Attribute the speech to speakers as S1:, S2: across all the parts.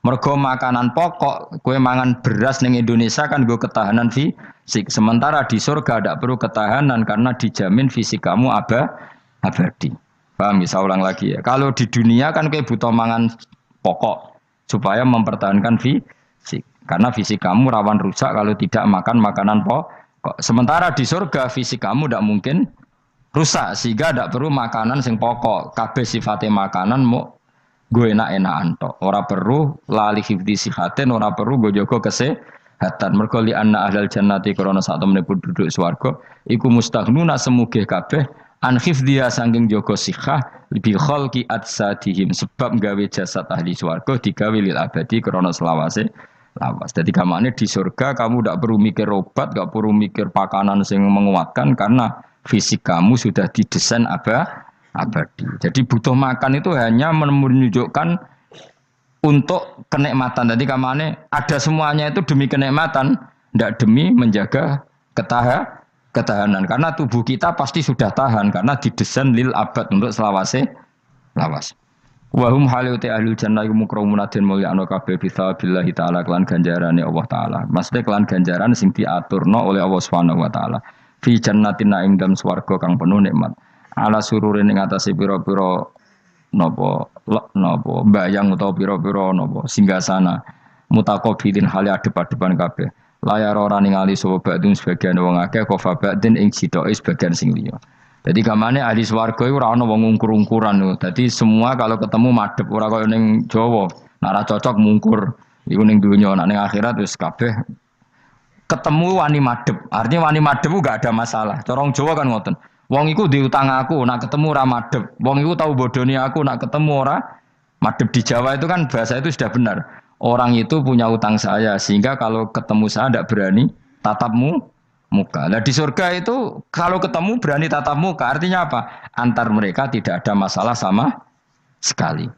S1: Mergo makanan pokok, kue mangan beras ning Indonesia kan gue ketahanan fisik. Sementara di surga tidak perlu ketahanan karena dijamin fisik kamu abadi. Paham ya? Saya ulang lagi ya. Kalau di dunia kan kue butuh mangan pokok supaya mempertahankan fisik. Karena fisik kamu rawan rusak kalau tidak makan makanan pokok. Sementara di surga fisik kamu tidak mungkin rusak sehingga tidak perlu makanan sing pokok. Kabeh sifatnya makanan mau gue enak-enakan tok. Ora perlu lali hifdi sihatin, ora perlu gue jaga kesehatan. Mergo li anna ahlal jannati krana sak temene penduduk swarga iku mustaghnuna semuge kabeh an hifdhiya saking jaga sihah bi khalqi atsadihim sebab gawe jasad ahli swarga digawe lil abadi krana selawase lawas. Jadi kamane di surga kamu tidak perlu mikir obat, tidak perlu mikir pakanan yang menguatkan karena fisik kamu sudah didesain abadi. Jadi butuh makan itu hanya menunjukkan untuk kenikmatan. Jadi kamane ada semuanya itu demi kenikmatan, tidak demi menjaga ketahanan. Karena tubuh kita pasti sudah tahan karena didesain lil abad untuk lawas. Wahum haluti ahlul jannah mukramun den mulyakno kabeh bisabillahi taala kelan ganjarane Allah taala. Maksudnya kelan ganjaran sing diaturno oleh Allah Subhanahu wa taala. Fi jannatin ing dalem swarga kang penuh nikmat. Ala sururin ing atase pira-pira napa bayang utawa pira-pira napa singgasana mutaqabilin hale adep-adepan kabeh. Layar ora ningali sapa badung sebagian wong akeh kofa badin ing jitoke sebagian sing liya. Jadi kamane ahli swarga iku ora ana wong ngungkur-ungkuran lho. Dadi semua kalau ketemu madhep ora kaya ning Jawa. Nek ora cocok mungkur. Iku ning donya, nek ning akhirat wis kabeh ketemu wani madhep. Artinya wani madhep enggak ada masalah. Corong Jawa kan ngoten. Wong iku diutang aku, nak ketemu ora madhep. Wong iku tahu bodoni aku, nak ketemu ora madhep. Di Jawa itu kan bahasa itu sudah benar. Orang itu punya utang saya, sehingga kalau ketemu saya tidak berani tatapmu muka. Nah di surga itu kalau ketemu berani tatap muka, artinya apa? Antar mereka tidak ada masalah sama sekali.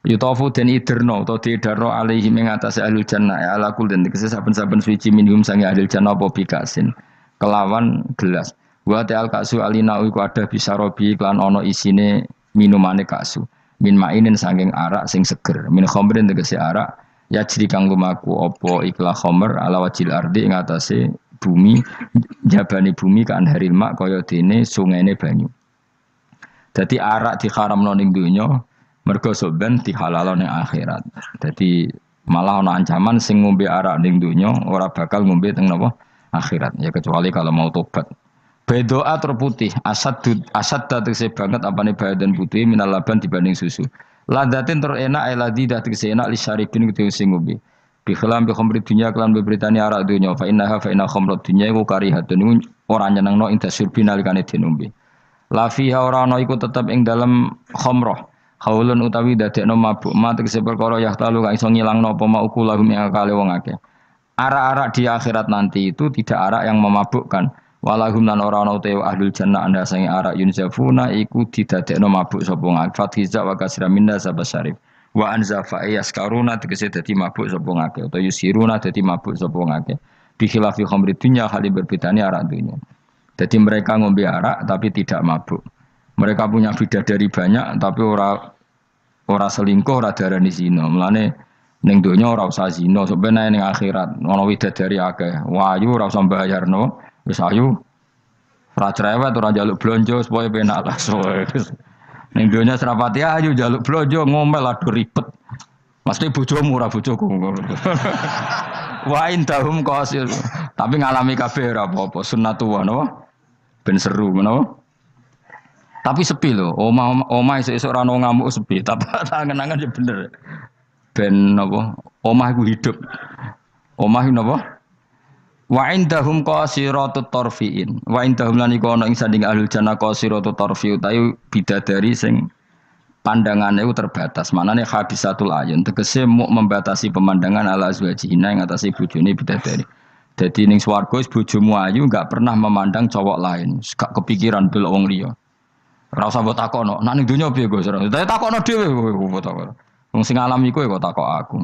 S1: Yutofu dan iderno atau diidarno alaihi mengatasi ahlul jannah ya ala kul dan saben-saben suci minhum sangi ahlul jannah apa bikasin kelawan gelas. Wa ta'al kasu alina iku ada bisa robi klan ono isine minumane kasu. Min mainin saking arak sing seger. Min khamrin tegese arak ya jri kang lumaku apa ikla khamr ala wajil ardi ing atase bumi jabani bumi kan haril mak kaya dene sungene banyu. Dadi arak diharamno ning donya mergo soben dihalalo ning akhirat. Dadi malah ana ancaman sing ngombe arak ning donya ora bakal ngombe teng napa akhirat ya kecuali kalau mau tobat. Bedoa terputih, asad tegese banget apane badan putih minal laban dibanding susu. Ladatin terenak eladi dah tegese enak li syaribin kudu sing ngombe. Bi khilam bi khamri dunya kelan beberitani arak dunya fa inna khamrat dunya iku karihatun iku ora nyenengno ing dasurbi nalikane dinombe. La fiha ora ana iku tetep ing dalem khamrah. Haulun utawi dadekno mabuk ma tegese perkara yahtalu kang iso ngilangno apa mauku lahum ing akale wong akeh. Arak-arak di akhirat nanti itu tidak arak yang memabukkan. Walahum lan ora ana utawa ahlul jannah anda sange arak yunzafuna iku didadekno mabuk sapa ngake fathiza wa kasra minna sabasyarif wa anzafa yaskaruna tegese dadi mabuk sapa ngake utawa yusiruna dadi mabuk sapa ngake bi khilafi khamri dunya hal berbedane arak dunya. Jadi mereka ngombe arak tapi tidak mabuk. Mereka punya bidadari banyak tapi ora selingkuh ora darani zina. Mulane ning donya ora usah zina sampeyan ning akhirat ana bidadari akeh. Wayu ora usah bayarno. Wis ayu ora cerewet ora njaluk blonjo supaya penak lah soe. Ning donya serapati ayu njaluk blonjo ngomel aduh ribet. Mesti bojomu ora bojoku. Wa indahum qasil. Tapi ngalami kabeh ora apa-apa sunnatullah napa? Ben seru menapa? Tapi sepi lho. Omah esuk-esuk ora ono ngamuk sepi. Tapi angen-angen ya bener. Ben napa? Omah iku hidup. Omah iku napa? Wa indahum qasiratut tarfiin. Wa indahum lan iku ana ing sanding ahlul jannah qasiratut tarfi utawi bidadari sing pandangane iku terbatas. Manane habisatul ayun tegese muk membatasi pemandangan ala azwajina ing atase bojone bidadari. Dadi ning swarga bojomu ayu enggak pernah memandang cowok lain. Gak kepikiran delok wong liya. Ora usah mbok takono. Nek ning donya piye Gus? Takono dhewe kowe takon. Wong sing alami kowe kok takok aku.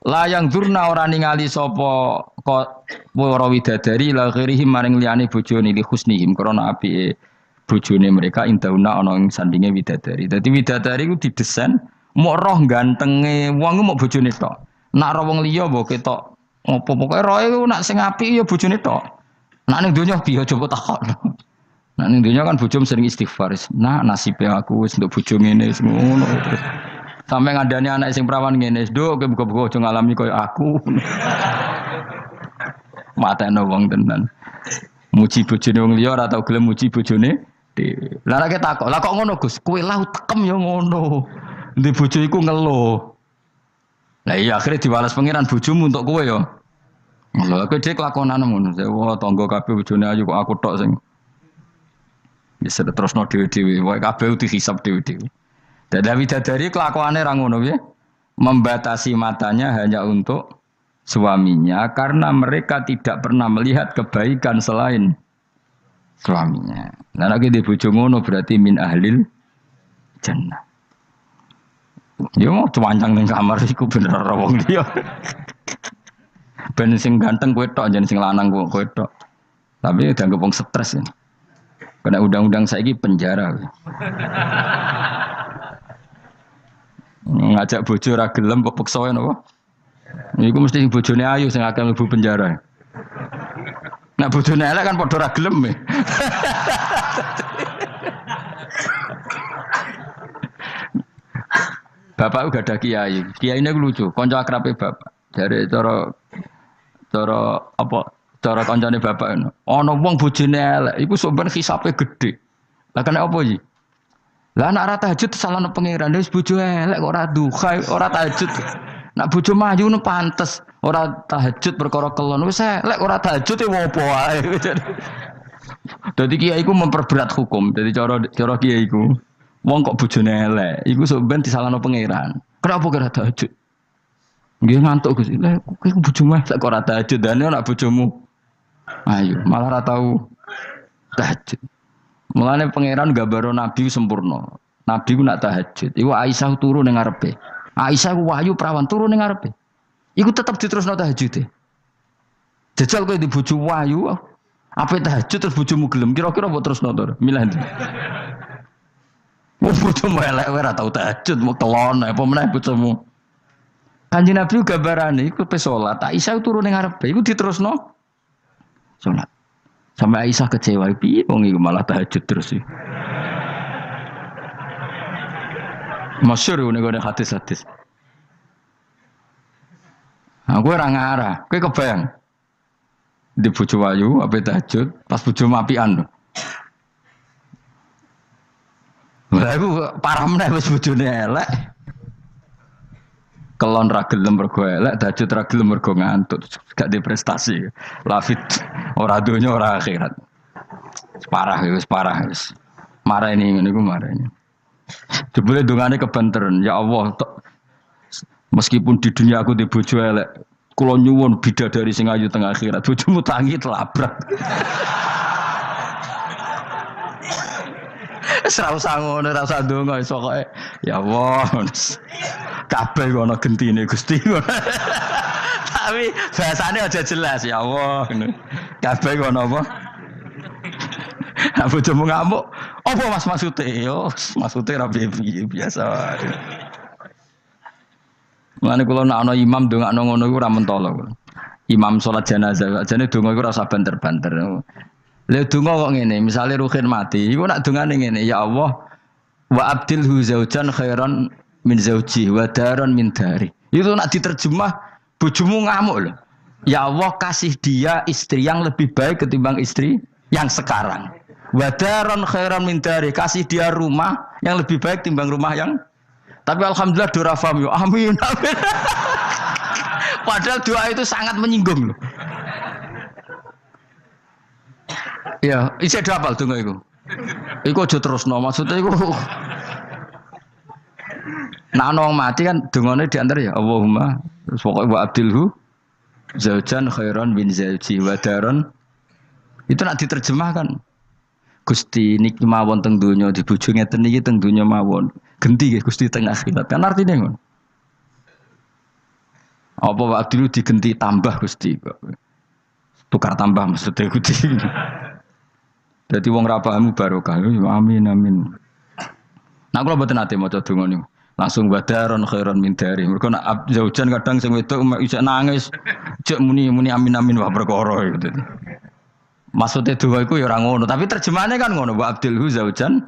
S1: Layang durna ora ningali sapa para widadari la ghirihim maring liyane bojone li husnihim krana apike bojone mereka indauna ana ing sandinge widadari. Dadi widadari ku didesain Mau roh gantenge wong mau bojone tok. Nak roh wong liya mbok ketok opo pokoke roe ku nak sing apik ya bojone tok. Nak ning donya piye coba takokno. Nak ning donya kan bojom sering istighfar. Nah nasibe aku wis nduk bojo ngene wis ngono terus. Sampai ngandani anak sing perawan ngene, "Nduk kowe buka-buka aja ngalami koyo aku." Mateno wong tenan. Muji bojone wong liya ora tau gelem muji bojone dhewe. Lah nek takok, "Lah kok ngono, Gus? Kowe lah tekem ya ngono." Ndi bojo iku ngeluh. Lah iya akhirnya diwales pangeran bojomu untuk kowe ya. Lha kowe dhek lakonane ngono. Wah, tangga kabeh bojone ayu kok aku tok sing bisa terusno dhewe-dhewe. Wae kabeh dihisab dhewe-dhewe. Dadi widadari kelakuane ra ngono piye? Membatasi matanya hanya untuk suaminya karena mereka tidak pernah melihat kebaikan selain suaminya. Nah, nek di bojo ngono berarti min ahlil jannah. Ya mau cuancang ning kamar iku bener ora wong liya. Ben sing ganteng kowe tok jan sing lanang kowe tok. Tapi dianggep wong stres ya. Kena undang-undang saiki penjara. Ngajak bojo ora gelem kok peksa napa? Iku mesti bojone ayu sing akeh mlebu penjara. Nek bojone elek kan padha ora gelem. Bapak uga ada kiai. Kiai ini lucu, kanca akrabe bapak. Dari cara apa? Cara kancane bapak ngono. Ana wong bojone elek, iku sok ben hisabe gedhe. Lah kena apa iki? Lah anak ora tahajud salahno pangeran, wis bojo elek kok ora duha, ora tahajud. Nak bojo maju nu pantes, ora tahajud perkara kelon. Wis elek ora tahajud e opo wae. Dadi kiai iku memperberat hukum. Dadi cara kiai iku wong kok bojone elek, iku sok ben disalahno pangeran. Kenapa kira tahajud? Nggih ngantuk Gus. Lah kowe bojomu elek kok ora tahajud, dane nek bojomu ayo malah ora tau tahajud. Mulane pangeran gambaro nabi sempurna. Nabi ku nak tahajud. Iku Aisyah turu ning ngarepe. Aisyah ku wahyu perawan turu ning ngarepe. Iku tetep diterusno tahajude. Jajal kowe di bojo wahyu, apa tahajud terus bojomu gelem kira-kira mbok terusno to? Milih ndi? Bojomu elek ora tau tahajud, mau kelon apa meneh bojomu. Kanjeng Nabi gambarane iku pe salat. Aisyah turu ning ngarepe, iku diterusno salat. Sampai Aisyah kecewa, piye wong iku malah tahajud terus sih. Masyhur ngene hadis-hadis. Aku ora ngarah, kowe kebayang. Di bojo wayu ape tahajud, pas bojo mapian. Lah aku parah meneh wis bojone elek. Kelon ra gelem mergo elek, tahajud ra gelem mergo ngantuk, gak di prestasi. Lafit ora donya ora akhirat. Wis parah wis. Marani ngene iku marani. Jebule dongane kebenteran, ya Allah, meskipun di dunia aku di bojo elek, kula nyuwun bidadari sing ayu teng akhirat, bojomu tangi telabrak. Ora usah ngono, ora usah ndonga wis pokoke ya Allah. Kabeh ana gentine Gusti. Tapi bahasane aja jelas ya Allah ngono. Kabeh ana apa? Aku bojomu ngamuk, apa Mas maksude? Yo, maksude ra piye biasa. Mulane kula nek ana imam ndongakno ngono iku ora mentolo. Imam salat jenazah, jane donga iku ora usah banter-banter. Lha donga kok ngene, misale Ruhin mati, iku nak dongane ngene, ya Allah wa abdilhu zaujan khairan min zauji wa daron min dari. Itu nak diterjemah bojomu ngamuk lho. Ya Allah kasih dia istri yang lebih baik ketimbang istri yang sekarang. Wa daron khairan min dari, kasih dia rumah yang lebih baik timbang rumah yang. Tapi alhamdulillah dora faham yo. Amin. Amin. Padahal doa itu sangat menyinggung loh. Ya, isi ada apal donga iku. Iku aja terusno, maksudnya iku. Nah, wong mati kan dongane diantar ya Allahumma pokoke wa abdilhu zaujan khairan min zauji wa daron. Itu nak diterjemahkan. Gusti niki mawon teng donya di bojo ngeten niki teng donya mawon. Genti nggih Gusti teng akhirat. Kan artine ngono. Apa wa abdilhu digenti tambah Gusti kok. Tukar tambah maksudnya Gusti. Jadi wong ra pahamu barokah. Amin amin. Nah kula mboten ate maca donga niku. Langsung badaron khairan min dari. Mergo nak zaujan kadang sing wedok iso nangis, cek muni amin amin wah perkara gitu. Maksudnya dua iku ya ora ngono, tapi terjemahannya kan ngono, wa abdilhu zaujan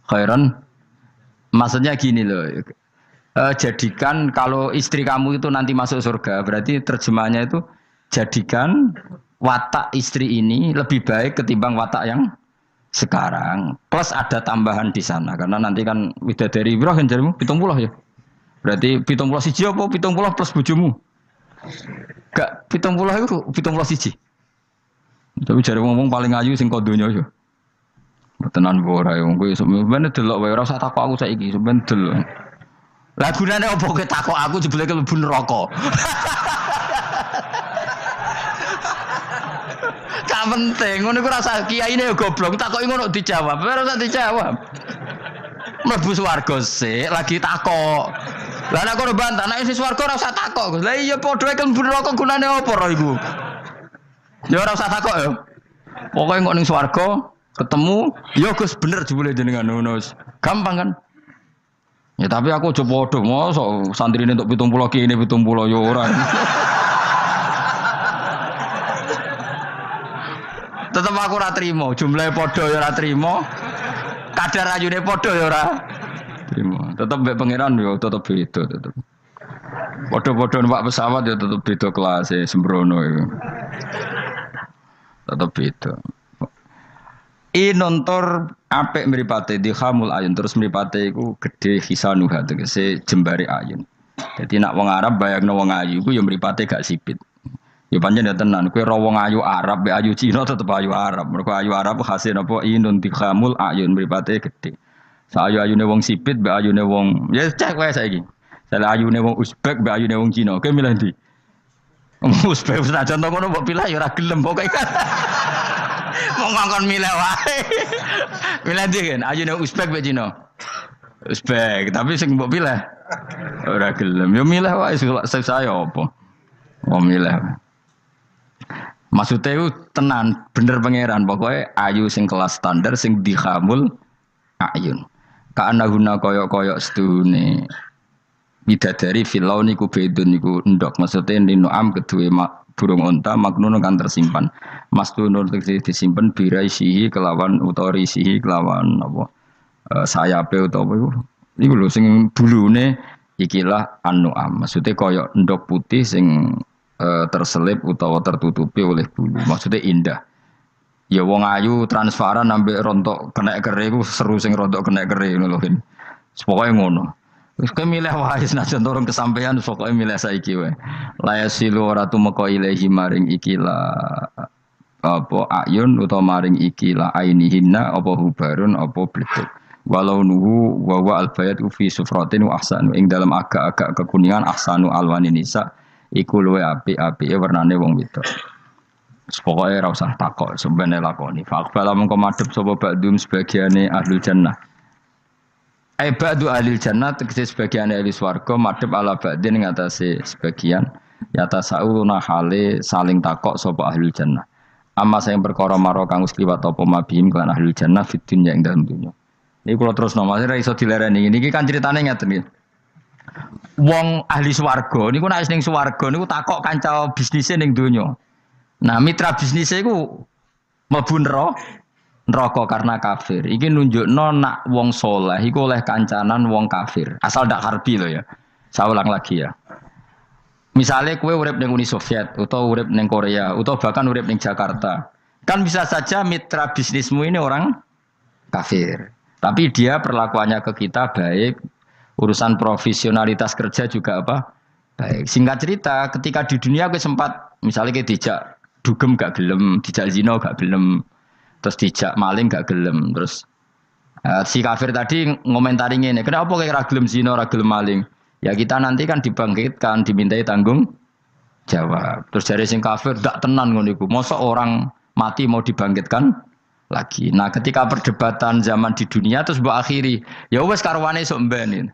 S1: khairan. Maksudnya gini loh. Jadikan kalau istri kamu itu nanti masuk surga, berarti terjemahannya itu jadikan watak istri ini lebih baik ketimbang watak yang sekarang. Plus ada tambahan di sana karena nanti kan widadari berapa kan jarimu? 70 ya. Berarti 70 siji apa 70 plus bojomu? Gak 70 itu 70 siji. Tapi jare ngomong paling ayu sing kodonya yo. Tenan ora yo kowe sampeyan delok wae ora usah takok aku saiki sampeyan delok. Lah gunane opo kowe takok aku jebule mlebu neraka. Gak penting, ngono iku rasa kiyaine goblok, takoki ngono dijawab, ora usah dijawab. Mlebu swarga sik, lagi takok. Lah nek kono bantah, nek wis swarga ora usah takok. Lah iya padha ae mlebu neraka gunane opo ro iku? Ya ora usah takok ya. Pokoke kok ning swarga ketemu, ya Gus bener jebule jenengan ngono. Gampang kan? Ya tapi aku aja padha, mosok santrine entuk 70 kene 70 ya ora. Tetep aku ora trimo, jumlahe padha ya ora trimo. Kadar ayune padha ya ora trimo. Tetep mbek pangeran ya tetep beda tetep. Padha-padha numpak pesawat ya tetep beda kelas e sembrono iku. Tetep beda. Nontor apik mripate dikhamul ayun terus mripate iku gedhe hisanuha tegese jembare ayun. Dadi nak wong Arab bayangno wong ayu iku ya mripate gak sipit. Ya pancen ya tenan kowe ro wong ayu Arab be ayu Cina tetep ayu Arab. Mergo ayu Arab hasil napa inun dikhamul ayun mripate gedhe. Sayu-ayune wong sipit be ayune wong ya cek wae saiki. Salah ayune wong Uzbek be ayune wong Cina. Kowe milih ndi? Uzbek senajan to ngono mbok pilih ya ora gelem pokoke. Mau ngongkon milih wae. Milih ndi kan? Ayune Uzbek be Cina. Uzbek, tapi sing mbok pilih ora gelem. Ya milih wae saya apa? Mau milih. Maksudnya itu tenan bener pangeran pokoknya ayu sing kelas standar sing dikhamul ayun. Karena guna koyok-koyok sedune bidadari filau niku bedun niku endok maksudnya ninuam kedua burung onta maknun kan tersimpan. Mastunur disimpan biraisihi kelawan utorisihi kelawan apa sayape utawa iku. Iku lho sing bulune ikilah an-nu'am. Maksudnya koyok endok putih sing terselip utawa tertutupi oleh bulu. Maksudnya indah. Ya wong ayu transparan ambek rontok kena kere iku seru sing rontok kena kere ngono lho. Pokoke ngono. Wis kowe milih wae senajan turun kesampaian pokoke milih saiki wae. La yasilu ora tumeka ilahi maring ikila apa ayun utawa maring ikila ainihinna apa hubarun apa bletuk. Walau nuhu wa wa albayat fi sufratin wa ahsanu ing dalam agak-agak kekuningan ahsanu alwani nisa iku luwe apik-apike warnane wong wedok. Pokoke ora usah takok, sebenarnya lakoni. Faqbala mengko madhep sapa ba'dum sebagiane ahlul jannah. Ba'du ahlil jannah tegese sebagiane ahli swarga madhep ala ba'din ing atase sebagian yata sauluna hale saling takok sapa ahlul jannah. Amma sing perkara maro kang wis liwat apa mabihim kan ahlul jannah fid dunya ing dalem dunya. Niki kula terusno Mas ora iso dilereni. Niki kan critane ngeten iki. Wong ahli swarga niku nek ning swarga niku takok kanca bisnise ning donya. Nah, mitra bisnise iku mlebu neraka karena kafir. Iki nunjukno nak wong saleh iku oleh kancanan wong kafir. Asal ndak harbi lho ya. Saya ulang lagi ya. Misalnya kowe urip ning Uni Soviet utawa urip ning Korea utawa bahkan urip ning Jakarta. Kan bisa saja mitra bisnismu ini orang kafir. Tapi dia perlakuannya ke kita baik. Urusan profesionalitas kerja juga apa? Baik. Singkat cerita, ketika di dunia gue sempat misalnya kayak dijak dugem gak gelem, dijak zina gak gelem, terus dijak maling gak gelem, terus si kafir tadi ngomentari ngene, kenapa kayak ra gelem zina, ra gelem maling? Ya kita nanti kan dibangkitkan, dimintai tanggung jawab. Terus dari sing kafir ndak tenan ngono iku. Mosok orang mati mau dibangkitkan lagi. Nah, ketika perdebatan zaman di dunia terus mbok akhiri, ya wis karwane sok mben.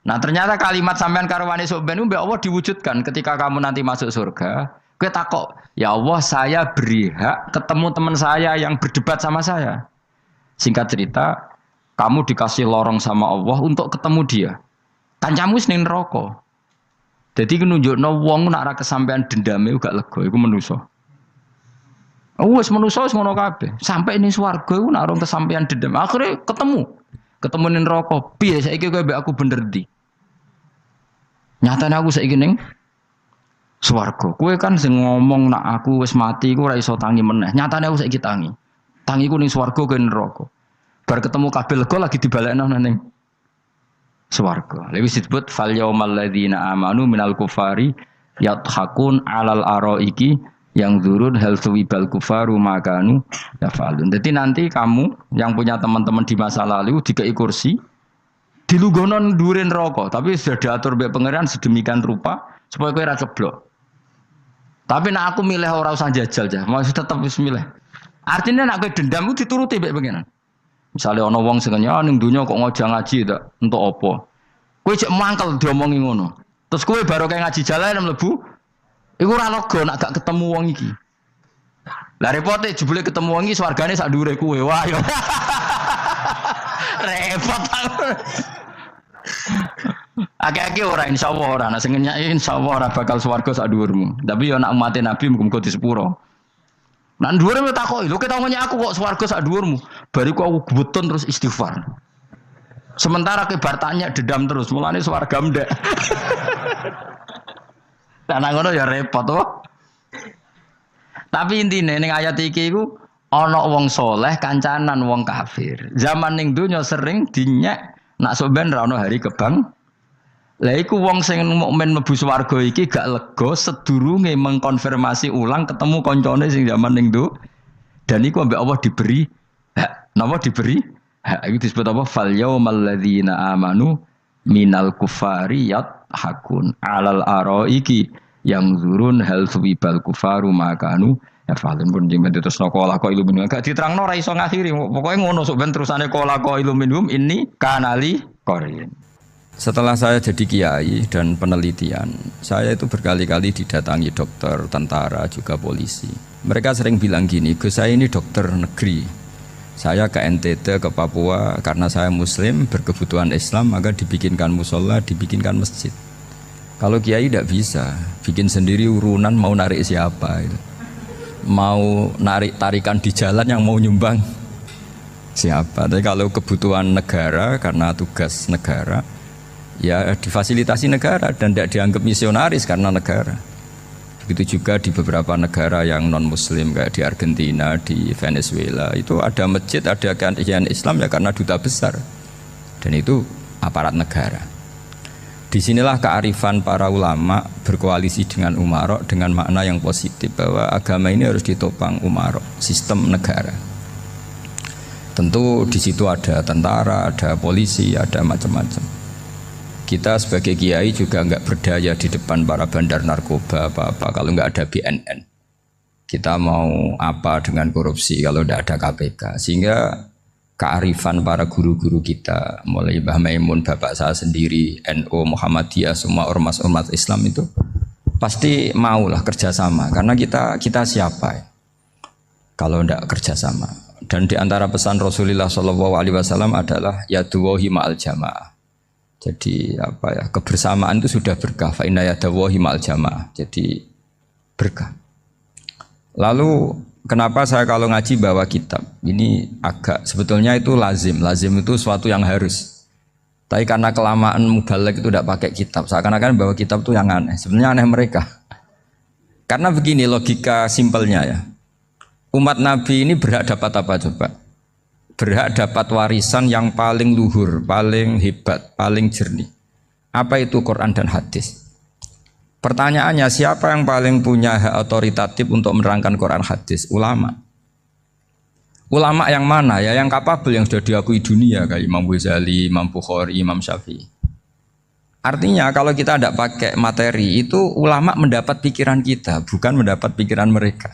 S1: Nah ternyata kalimat sampean karwane sok ben mbek Allah diwujudkan ketika kamu nanti masuk surga. Kowe takok, ya Allah saya beri hak ketemu teman saya yang berdebat sama saya. Singkat cerita, kamu dikasih lorong sama Allah untuk ketemu dia. Kancamu wis ning neraka. Jadi nunjukno wong nak ora kesampean dendame gak lega iku manusa. Wis manusa wis ngono kabeh. Sampai ning swarga iku nak ora kesampean dendam. Akhire ketemu ning neraka. Piye saiki kowe mbek aku bener ndi? Nyatane aku saiki ning swarga. Kowe kan sing ngomong nak aku wis mati iku ora iso tangi meneh. Nyatane aku saiki tangi. Tangiku ning swarga kowe neraka. Bar ketemu kabeh lega lagi dibalekno ning swarga. Lha wis disebut fal yaumal ladzina amanu minal kufari yadhakun alal araiki yang zurun hal suwibal kufaru makanu yafalun. Jadi nanti kamu yang punya teman-teman di masa lalu dikei kursi dilunggono dhuwure neraka, tapi sudah diatur mbek pangeran sedemikian rupa supaya kowe ora ceblok. Tapi nek aku milih ora usah jajal aja, mau tetep wis milih. Artinya nek kowe dendam ku dituruti mbek pangeran. Misalnya ana wong sing ning donya kok ngojo ngaji tak entuk apa. Kowe cek mangkel diomongi ngono. Terus kowe baru kayak ngaji jalan mlebu iku ora lega nek gak ketemu wong iki. Lah repote jebule ketemu wong iki swargane sak dhuwure kowe. Wah yo. Repot aku. Akeh-akeh ora insyaallah ora, nek sing nyai insyaallah ora bakal swarga sak dhuwurmu. Tapi yo nek umat Nabi muga-muga di sepuro. Nan dhuwure me takoki, lho ketok nanya aku kok swarga sak dhuwurmu. Bariku aku gebutun terus istighfar. Sementara ke bar tanya dedam terus, mulane swarga ndek. Lah ngono ya repot to. Tapi intine ning ayat iki iku ana wong saleh kancanan wong kafir. Zaman ning donya sering dinyek nak sampean ra ono hari kebang. Lah iku wong sing mukmin mlebu swarga iki gak lega sedurunge mengkonfirmasi ulang ketemu koncone sing zaman ning do. Dan iku ambek Allah diberi hak. Napa diberi? Hak iku disebut apa? Fal yaumal ladzina amanu minal kufari yadhakun alal araiki yang zurun hal suwibal kufaru makanu ya falen pun jeng terus nokola ko iluminum gak diterangno ora iso ngakhiri pokoknya ngono sok ben terusane kola ko iluminum ini kanali korin. Setelah saya jadi kiai dan penelitian, saya itu berkali-kali didatangi dokter, tentara, juga polisi. Mereka sering bilang gini, Gus saya ini dokter negeri. Saya ke NTT, ke Papua, karena saya muslim, berkebutuhan Islam, maka dibikinkan musola, dibikinkan masjid. Kalau kiai tidak bisa, bikin sendiri urunan mau narik siapa. Mau narik tarikan di jalan yang mau nyumbang siapa. Tapi kalau kebutuhan negara, karena tugas negara, ya difasilitasi negara dan tidak dianggap misionaris karena negara. Begitu juga di beberapa negara yang non muslim kayak di Argentina, di Venezuela itu ada masjid, ada kajian Islam ya karena duta besar dan itu aparat negara. Disinilah kearifan para ulama berkoalisi dengan umarok dengan makna yang positif bahwa agama ini harus ditopang umarok, sistem negara. Tentu di situ ada tentara, ada polisi, ada macam-macam. Kita sebagai kiai juga enggak berdaya di depan para bandar narkoba apa-apa kalau enggak ada BNN. Kita mau apa dengan korupsi kalau enggak ada KPK. Sehingga kearifan para guru-guru kita, mulai Mbah Maimun, bapak saya sendiri, NU, Muhammadiyah, semua ormas-ormas Islam itu pasti maulah kerjasama. Karena kita siapa ya? Kalau enggak kerjasama. Dan di antara pesan Rasulullah SAW adalah yaduwahi ma'al jamaah. Jadi apa ya, kebersamaan itu sudah berkah. Fa inna yadallahi ma'al jamaah. Jadi berkah. Lalu kenapa saya kalau ngaji bawa kitab? Ini agak sebetulnya itu lazim. Lazim itu suatu yang harus. Tapi karena kelamaan mubalek itu tidak pakai kitab. Seakan-akan bawa kitab itu yang aneh. Sebenarnya aneh mereka. Karena begini logika simpelnya ya. Umat Nabi ini berhak dapat apa coba? Berhak dapat warisan yang paling luhur, paling hebat, paling jernih. Apa itu Quran dan hadis? Pertanyaannya, siapa yang paling punya hak otoritatif untuk menerangkan Quran hadis? Ulama. Ulama yang mana ya? Yang kapabel, yang sudah diakui dunia kayak Imam Ghazali, Imam Bukhari, Imam Syafi'i. Artinya kalau kita tidak pakai materi itu ulama mendapat pikiran kita, bukan mendapat pikiran mereka.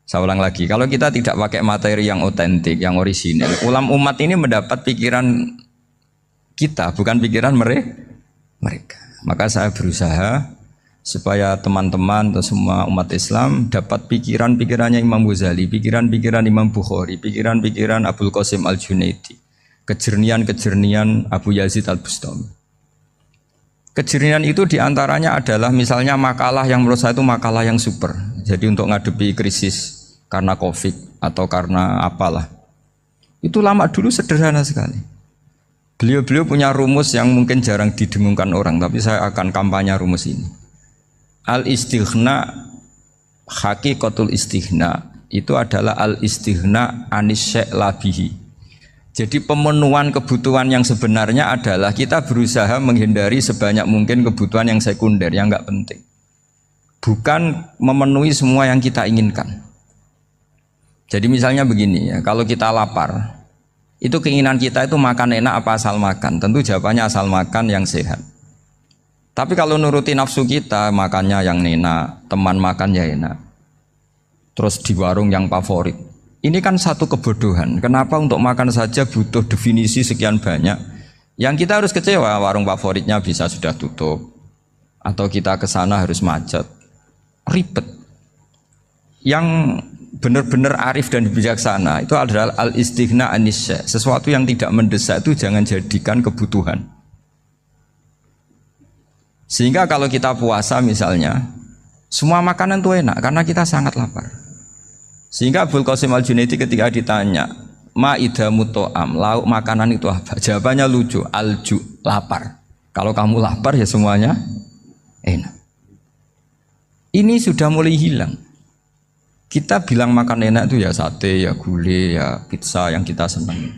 S1: Saya ulang lagi, kalau kita tidak pakai materi yang otentik, yang orisinil, umat ini mendapat pikiran kita, bukan pikiran mereka. Maka saya berusaha supaya teman-teman atau semua umat Islam dapat pikiran-pikirannya Imam Ghazali, pikiran-pikiran Imam Bukhari, pikiran-pikiran Abdul Qasim Al-Junaidi, kejernian Abu Yazid Al-Bustami. Kejernihan itu diantaranya adalah misalnya makalah yang menurut saya itu makalah yang super. Jadi untuk ngadepi krisis karena COVID atau karena apalah. Itu lama dulu sederhana sekali. Beliau-beliau punya rumus yang mungkin jarang didengungkan orang, tapi saya akan kampanye rumus ini. Al-istighna, hakikatul istighna, itu adalah al-istighna anis syai' labihi. Jadi pemenuhan kebutuhan yang sebenarnya adalah kita berusaha menghindari sebanyak mungkin kebutuhan yang sekunder, yang enggak penting. Bukan memenuhi semua yang kita inginkan. Jadi misalnya begini ya, kalau kita lapar, itu keinginan kita itu makan enak apa asal makan? Tentu jawabannya asal makan yang sehat. Tapi kalau nuruti nafsu kita, makannya yang enak, teman makan ya enak. Terus di warung yang favorit. Ini kan satu kebodohan. Kenapa untuk makan saja butuh definisi sekian banyak? Yang kita harus kecewa, warung favoritnya bisa sudah tutup. Atau kita ke sana harus macet. Ribet. Yang benar-benar arif dan bijaksana itu adalah al-istighna anisya. Sesuatu yang tidak mendesak itu jangan jadikan kebutuhan. Sehingga kalau kita puasa misalnya, semua makanan itu enak karena kita sangat lapar. Sehingga Abul Qasim Al-Junaidi ketika ditanya, ma'idamu to'am, lauk makanan itu apa? Jawabannya lucu, alju, lapar. Kalau kamu lapar ya semuanya enak. Ini sudah mulai hilang. Kita bilang makan enak itu ya sate, ya gulai, ya pizza yang kita senang.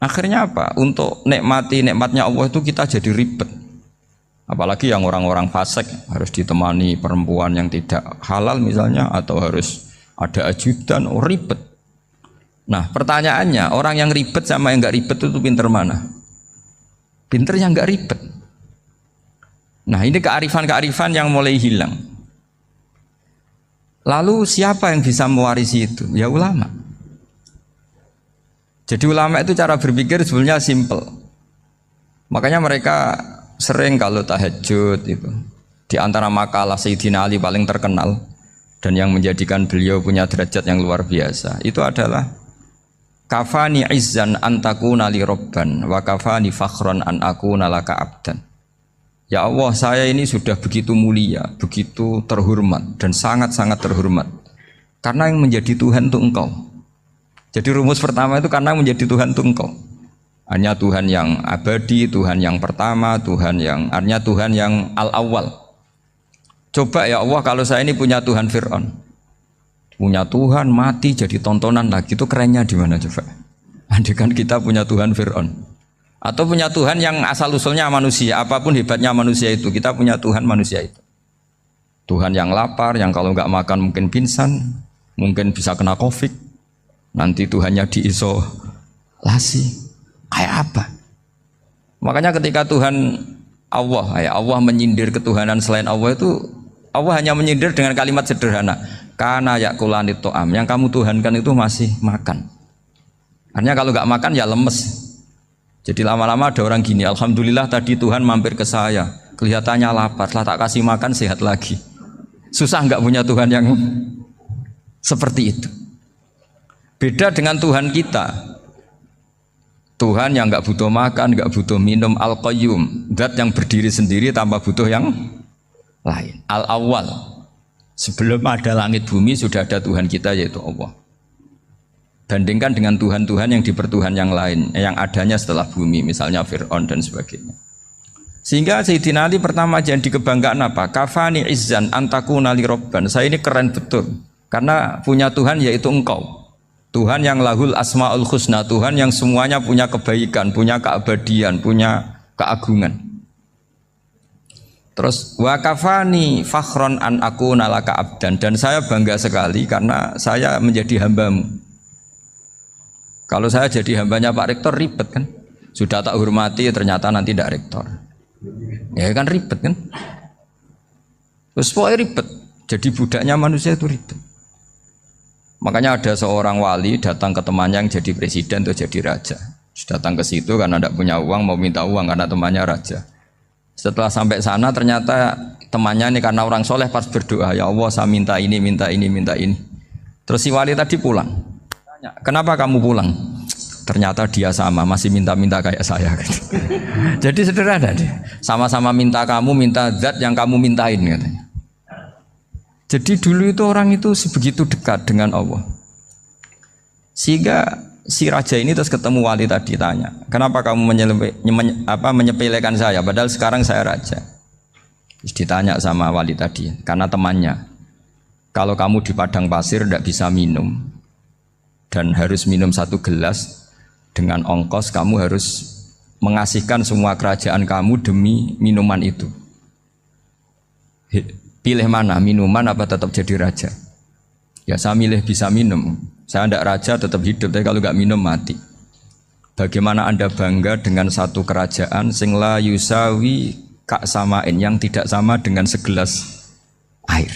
S1: Akhirnya apa? Untuk nikmati nikmatnya Allah itu kita jadi ribet. Apalagi yang orang-orang fasik harus ditemani perempuan yang tidak halal misalnya, atau harus ada ajudan, ribet. Nah pertanyaannya, orang yang ribet sama yang nggak ribet itu pinter mana? Pinter yang nggak ribet. Nah ini kearifan-kearifan yang mulai hilang. Lalu siapa yang bisa mewarisi itu? Ya ulama. Jadi ulama itu cara berpikir sebenarnya simple. Makanya mereka sering kalau tahajud itu, di antara makalah Sayyidina Ali paling terkenal dan yang menjadikan beliau punya derajat yang luar biasa itu adalah kafani izzan antakuna li robban wa kafani fakhron an akuna laka abdan. Ya Allah, saya ini sudah begitu mulia, begitu terhormat dan sangat-sangat terhormat karena yang menjadi Tuhan itu Engkau. Jadi rumus pertama itu karena menjadi Tuhan itu Engkau. Hanya Tuhan yang abadi, Tuhan yang pertama, hanya Tuhan yang al-awwal. Coba ya Allah, kalau saya ini punya Tuhan Fir'aun, punya Tuhan mati jadi tontonan lagi, itu kerennya di mana coba? Andaikan kita punya Tuhan Fir'aun, atau punya Tuhan yang asal usulnya manusia, apapun hebatnya manusia itu, kita punya Tuhan manusia itu. Tuhan yang lapar, yang kalau nggak makan mungkin pingsan, mungkin bisa kena COVID, nanti Tuhannya diisolasi, kayak apa? Makanya ketika Tuhan Allah menyindir ketuhanan selain Allah itu, Allah hanya menyindir dengan kalimat sederhana, karena yakulani to'am, yang kamu tuhankan itu masih makan. Artinya kalau nggak makan ya lemes. Jadi lama-lama ada orang gini, alhamdulillah tadi Tuhan mampir ke saya, kelihatannya lapar, setelah tak kasih makan sehat lagi. Susah nggak punya Tuhan yang seperti itu. Beda dengan Tuhan kita, Tuhan yang nggak butuh makan, nggak butuh minum, al-qayyum, zat yang berdiri sendiri tanpa butuh yang lain, al-awwal. Sebelum ada langit bumi sudah ada Tuhan kita yaitu Allah. Bandingkan dengan Tuhan-Tuhan yang dipertuhan yang lain, yang adanya setelah bumi, misalnya Fir'aun dan sebagainya. Sehingga Sayyidina Ali pertama jadi kebanggaan apa? Kafani izzan antakuna li robban. Saya ini keren betul karena punya Tuhan yaitu Engkau. Tuhan yang lahul asmaul husna, Tuhan yang semuanya punya kebaikan, punya keabadian, punya keagungan. Terus wa kafani fakhron an akuna laka abdan, dan saya bangga sekali karena saya menjadi hambamu. Kalau saya jadi hambanya Pak Rektor ribet kan? Sudah tak hormati ternyata nanti tidak rektor. Ya kan ribet kan? Terus pokoknya ribet. Jadi budaknya manusia itu ribet. Makanya ada seorang wali datang ke temannya yang jadi presiden atau jadi raja. Datang ke situ karena tidak punya uang, mau minta uang karena temannya raja. Setelah sampai sana ternyata temannya ini karena orang soleh pas berdoa, ya Allah saya minta ini, minta ini, minta ini. Terus si wali tadi pulang. Tanya, kenapa kamu pulang? Ternyata dia sama, masih minta-minta kayak saya. Jadi sederhana deh. Sama-sama minta kamu, minta zat yang kamu mintain katanya. Jadi dulu itu orang itu sebegitu dekat dengan Allah. Sehingga si raja ini terus ketemu wali tadi tanya, kenapa kamu menyepelekan saya padahal sekarang saya raja. Terus ditanya sama wali tadi, karena temannya, kalau kamu di padang pasir tidak bisa minum dan harus minum 1 gelas, dengan ongkos kamu harus mengasihkan semua kerajaan kamu demi minuman itu. Pilih mana, minuman apa tetap jadi raja? Ya saya milih bisa minum. Saya tidak raja tetap hidup, tapi kalau nggak minum mati. Bagaimana Anda bangga dengan satu kerajaan sing la yusawi kak samain, yang tidak sama dengan segelas air.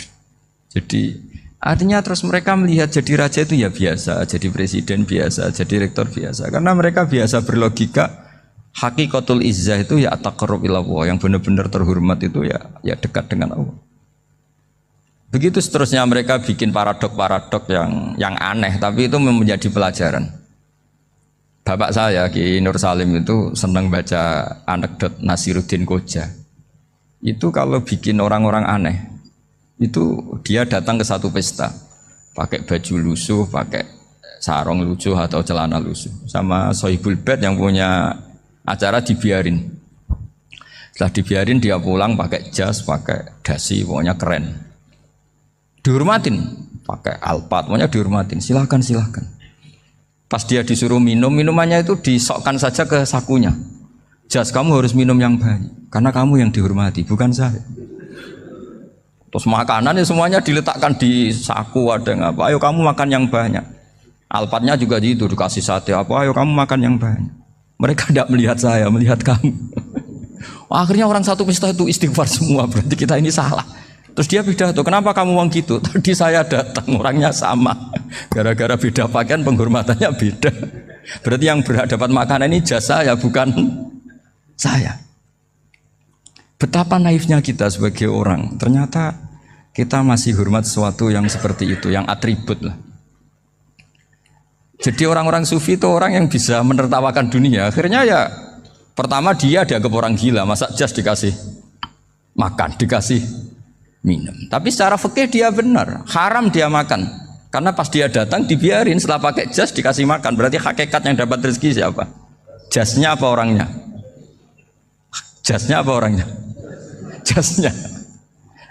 S1: Jadi artinya terus mereka melihat jadi raja itu ya biasa, jadi presiden biasa, jadi rektor biasa. Karena mereka biasa berlogika hakikatul izzah itu ya taqarrub ila Allah, yang benar-benar terhormat itu ya dekat dengan Allah. Begitu seterusnya mereka bikin paradok-paradok yang aneh, tapi itu menjadi pelajaran. Bapak saya Ki Nur Salim itu senang baca anekdot Nasiruddin Koja. Itu kalau bikin orang-orang aneh, itu dia datang ke satu pesta, pakai baju lusuh, pakai sarung lusuh atau celana lusuh, sama Sohibul Bait yang punya acara dibiarin. Setelah dibiarin dia pulang pakai jas, pakai dasi, pokoknya keren. Dihormatin, pakai alpat, pokoknya dihormatin. Silakan. Pas dia disuruh minum, minumannya itu disokkan saja ke sakunya. Jas, kamu harus minum yang banyak, karena kamu yang dihormati, bukan saya. Terus makanan ya semuanya diletakkan di saku, ada yang apa? Ayo kamu makan yang banyak. Alpatnya juga gitu, dikasih sate apa? Ayo kamu makan yang banyak. Mereka tidak melihat saya, melihat kamu. Akhirnya orang satu pesta itu istighfar semua, berarti kita ini salah. Terus dia pidato, kenapa kamu uang gitu? Tadi saya datang, orangnya sama. Gara-gara beda pakaian, penghormatannya beda. Berarti yang berhak dapat makanan ini jasa ya, bukan saya. Betapa naifnya kita sebagai orang. Ternyata kita masih hormat sesuatu yang seperti itu, yang atribut lah. Jadi orang-orang sufi itu orang yang bisa menertawakan dunia. Akhirnya ya, pertama dia dianggap orang gila, masa jas dikasih makan, dikasih minum. Tapi secara fikih dia benar, haram dia makan. Karena pas dia datang dibiarin, setelah pakai jas dikasih makan. Berarti hakikat yang dapat rezeki siapa? Jasnya apa orangnya? Jasnya apa orangnya? Jasnya.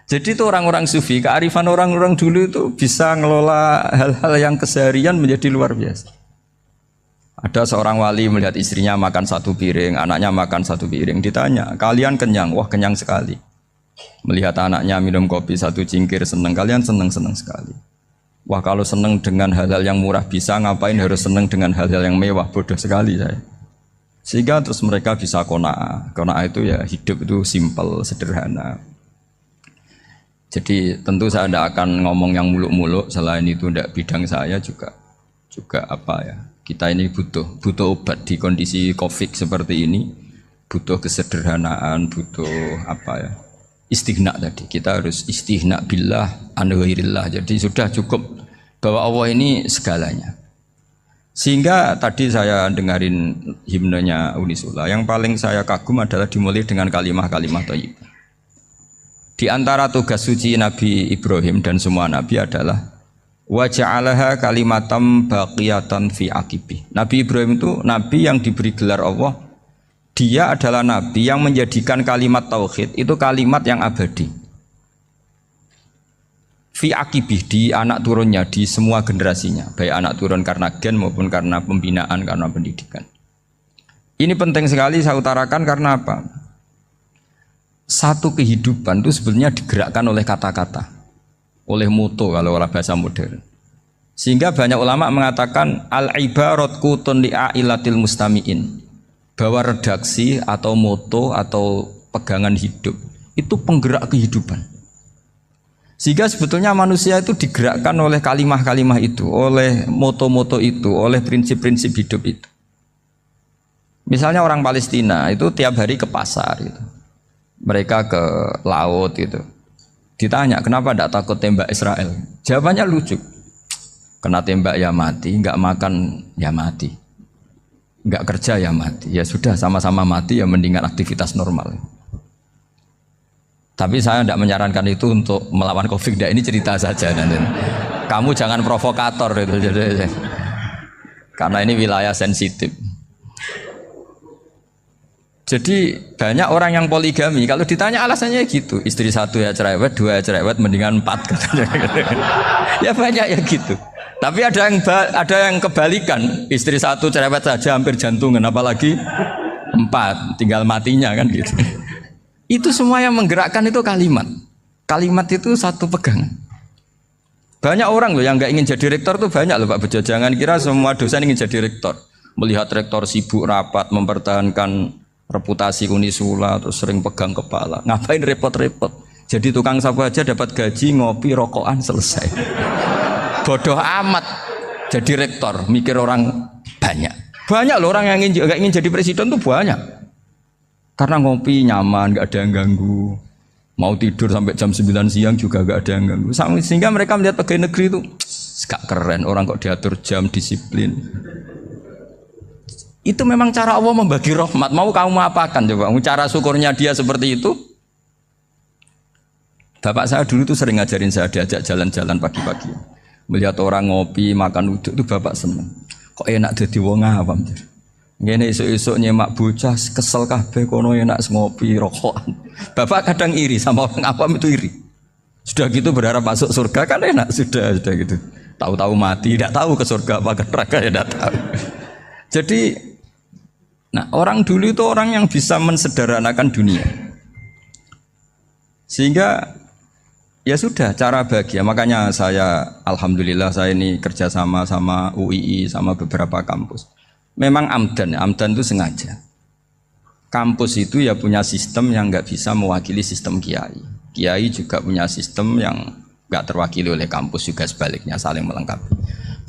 S1: Jadi itu orang-orang sufi, kearifan orang-orang dulu itu bisa ngelola hal-hal yang keseharian menjadi luar biasa. Ada seorang wali melihat istrinya makan 1 piring, anaknya makan 1 piring. Ditanya, kalian kenyang? Wah, kenyang sekali. Melihat anaknya minum kopi 1 cingkir, senang. Kalian senang sekali. Wah, kalau senang dengan hal-hal yang murah bisa, ngapain harus senang dengan hal-hal yang mewah? Bodoh sekali saya. Sehingga terus mereka bisa qanaah. Qanaah itu ya hidup itu simpel, sederhana. Jadi tentu saya tidak akan ngomong yang muluk-muluk, selain itu tidak bidang saya juga apa ya. Kita ini butuh obat di kondisi Covid seperti ini, butuh kesederhanaan, butuh apa ya? Istighna tadi, kita harus istighna billah an ghairillah. Jadi sudah cukup bahwa Allah ini segalanya. Sehingga tadi saya dengarin himnenya Unisula, yang paling saya kagum adalah dimulai dengan kalimat-kalimat thayyibah. Di antara tugas suci Nabi Ibrahim dan semua nabi adalah wa ja'alaha kalimatam baqiyatan fi aqibi. Nabi Ibrahim itu nabi yang diberi gelar Allah. Dia adalah nabi yang menjadikan kalimat tauhid itu kalimat yang abadi. Fi akibih, di anak turunnya, di semua generasinya, baik anak turun karena gen maupun karena pembinaan, karena pendidikan. Ini penting sekali saya utarakan karena apa? Satu kehidupan itu sebenarnya digerakkan oleh kata-kata, oleh moto kalau orang bahasa modern. Sehingga banyak ulama mengatakan al-ibarat qutun li'ailatil mustami'in, bahwa redaksi atau moto atau pegangan hidup itu penggerak kehidupan. Sehingga sebetulnya manusia itu digerakkan oleh kalimah-kalimah itu, oleh moto-moto itu, oleh prinsip-prinsip hidup itu. Misalnya orang Palestina itu tiap hari ke pasar gitu. Mereka ke laut gitu. Ditanya, kenapa tidak takut tembak Israel? Jawabannya lucu. Kena tembak ya mati, enggak makan ya mati. nggak kerja ya mati. Ya sudah sama-sama mati ya mendingan aktivitas normal. Tapi saya tidak menyarankan itu untuk melawan COVID. Ini cerita saja. Kamu jangan provokator itu. Karena ini wilayah sensitif. Jadi banyak orang yang poligami. Kalau ditanya alasannya gitu, istri satu ya cerewet, dua ya cerewet, mendingan 4. Ya banyak ya gitu. Tapi ada yang kebalikan, istri satu cerewet saja hampir jantungan, apalagi 4, tinggal matinya kan gitu. Itu semua yang menggerakkan itu kalimat. Kalimat itu satu pegangan. Banyak orang loh yang nggak ingin jadi rektor tuh banyak loh Pak Bejo. Jangan kira semua dosen ingin jadi rektor. Melihat rektor sibuk rapat, mempertahankan reputasi Unisula, terus sering pegang kepala. Ngapain repot-repot? Jadi tukang sapu aja dapat gaji, ngopi, rokokan, selesai. Bodoh amat jadi rektor, mikir orang banyak. Banyak loh orang yang nggak ingin jadi presiden tuh banyak. Karena ngopi nyaman, nggak ada yang ganggu. Mau tidur sampai jam 9 siang juga nggak ada yang ganggu. Sehingga mereka melihat pegawai negeri itu gak keren, orang kok diatur jam, disiplin. Itu memang cara Allah membagi rahmat. Mau kamu apakan coba? Cara syukurnya dia seperti itu. Bapak saya dulu tuh sering ngajarin saya, diajak jalan-jalan pagi-pagi. Melihat orang ngopi, makan uduk itu bapak seneng. Kok enak jadi wong awam. Ngene esuk-esuk nyemak bocah kesel kabeh kono enak ngopi rokokan. Bapak kadang iri sama orang awam itu iri. Sudah gitu berharap masuk surga kan enak sudah gitu. Tahu-tahu mati, tidak tahu ke surga apa ke neraka ya tidak tahu. Jadi nah, orang dulu itu orang yang bisa mensederhanakan dunia. Sehingga ya sudah cara bahagia. Makanya saya alhamdulillah saya ini kerjasama sama UII sama beberapa kampus. Memang amdan itu sengaja. Kampus itu ya punya sistem yang nggak bisa mewakili sistem kiai. Kiai juga punya sistem yang nggak terwakili oleh kampus, juga sebaliknya saling melengkapi.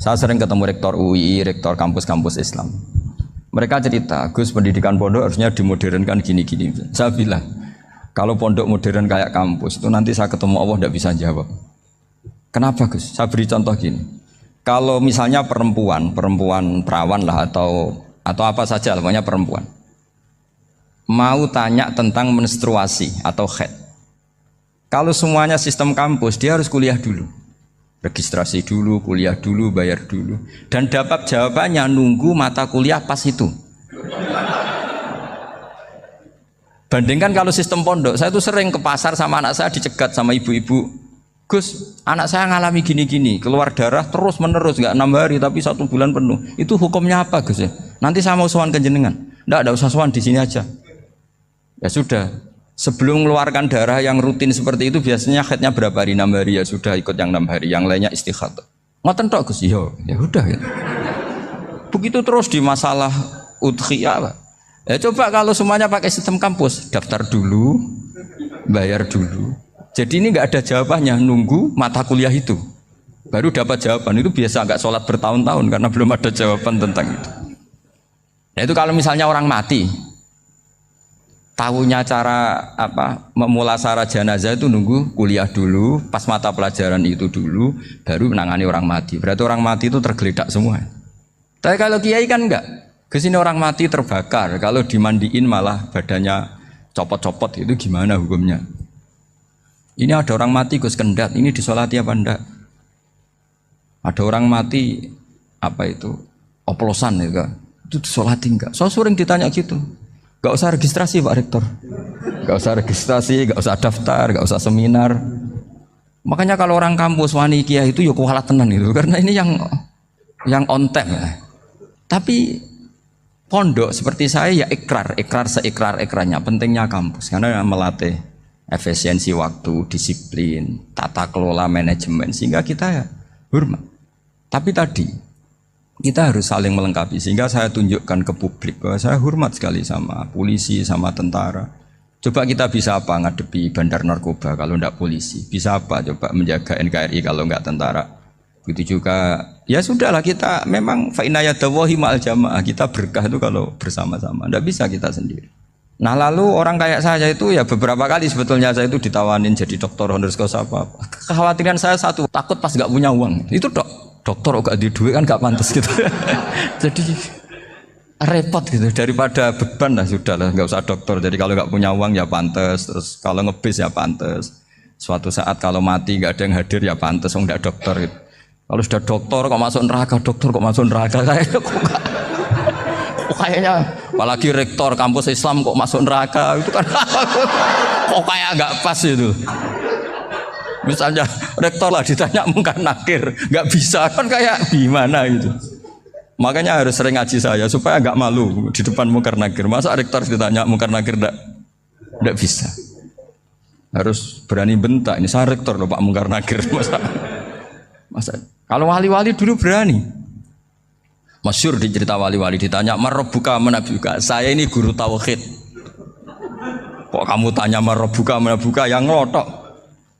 S1: Saya sering ketemu rektor UII, rektor kampus-kampus Islam. Mereka cerita, Gus pendidikan pondok harusnya dimodernkan gini-gini. Saya bilang, kalau pondok modern kayak kampus itu nanti saya ketemu Allah tidak bisa jawab. Kenapa Gus? Saya beri contoh gini. Kalau misalnya perempuan perawan lah atau apa saja, pokoknya perempuan mau tanya tentang menstruasi atau haid. Kalau semuanya sistem kampus, dia harus kuliah dulu, registrasi dulu, kuliah dulu, bayar dulu, dan dapat jawabannya nunggu mata kuliah pas itu. Bandingkan kalau sistem pondok, saya tuh sering ke pasar sama anak saya dicegat sama ibu-ibu. Gus, anak saya ngalami gini-gini, keluar darah terus menerus, nggak 6 hari tapi 1 bulan penuh. Itu hukumnya apa Gus ya? Nanti saya mau sowan ke jenengan. Nggak usah sowan, di sini aja. Ya sudah, sebelum mengeluarkan darah yang rutin seperti itu biasanya haidnya berapa hari? 6 hari, ya sudah ikut yang 6 hari, yang lainnya istikhadah. Ngoten tok Gus, ya udah ya. Begitu terus di masalah udhiyah. Ya coba kalau semuanya pakai sistem kampus, daftar dulu, bayar dulu. Jadi ini nggak ada jawabannya, nunggu mata kuliah itu baru dapat jawaban. Itu biasa nggak sholat bertahun-tahun karena belum ada jawaban tentang itu. Nah itu kalau misalnya orang mati, tahunya cara apa memulasara jenazah itu nunggu kuliah dulu, pas mata pelajaran itu dulu, baru menangani orang mati. Berarti orang mati itu tergeledak semua. Tapi kalau kiai kan enggak. Kesini orang mati terbakar, kalau dimandiin malah badannya copot-copot, itu gimana hukumnya? Ini ada orang mati Gus Kendat, ini disolati apa enggak? Ada orang mati apa itu oplosan ya kan? Itu disolati enggak? So sering ditanya gitu. Gak usah registrasi Pak Rektor, gak usah registrasi, gak usah daftar, gak usah seminar. Makanya kalau orang kampus wani kiai itu ya kualat tenan itu, karena ini yang on time ya. Tapi pondok seperti saya ya ikrar seikrar-ikrarnya pentingnya kampus karena melatih efisiensi waktu, disiplin, tata kelola manajemen sehingga kita ya hormat. Tapi tadi kita harus saling melengkapi sehingga saya tunjukkan ke publik bahwa saya hormat sekali sama polisi, sama tentara. Coba kita bisa apa ngadepi bandar narkoba kalau enggak polisi? Bisa apa coba menjaga NKRI kalau enggak tentara? Begitu juga ya sudahlah kita memang fa inna yadallahi ma'al jamaah, kita berkah itu kalau bersama-sama. Enggak bisa kita sendiri. Nah lalu orang kayak saya itu ya beberapa kali sebetulnya saya itu ditawanin jadi dokter honoris causa apa. Kekhawatiran saya satu, takut pas nggak punya uang. Itu dokter gak di duit kan nggak pantas gitu. Jadi repot gitu, daripada beban lah sudah lah, nggak usah dokter. Jadi kalau nggak punya uang ya pantes, terus kalau ngebis ya pantes. Suatu saat kalau mati nggak ada yang hadir ya pantes, nggak dokter gitu. Kalau sudah dokter kok masuk neraka, dokter kok masuk neraka, kayaknya apalagi rektor kampus Islam kok masuk neraka itu kan kok kayak nggak pas itu. Misalnya rektor lah ditanya mungkar nakir, nggak bisa kan kayak gimana gitu. Makanya harus sering ngaji saya supaya nggak malu di depan mungkar nakir. Masa rektor ditanya mungkar nakir nggak bisa. Harus berani bentak. Ini saya rektor loh Pak mungkar nakir. Masa kalau wali-wali dulu berani. Masyhur di cerita wali-wali ditanya marabbuka manabuka. Saya ini guru tauhid. Kok kamu tanya marabbuka manabuka yang ngelotok?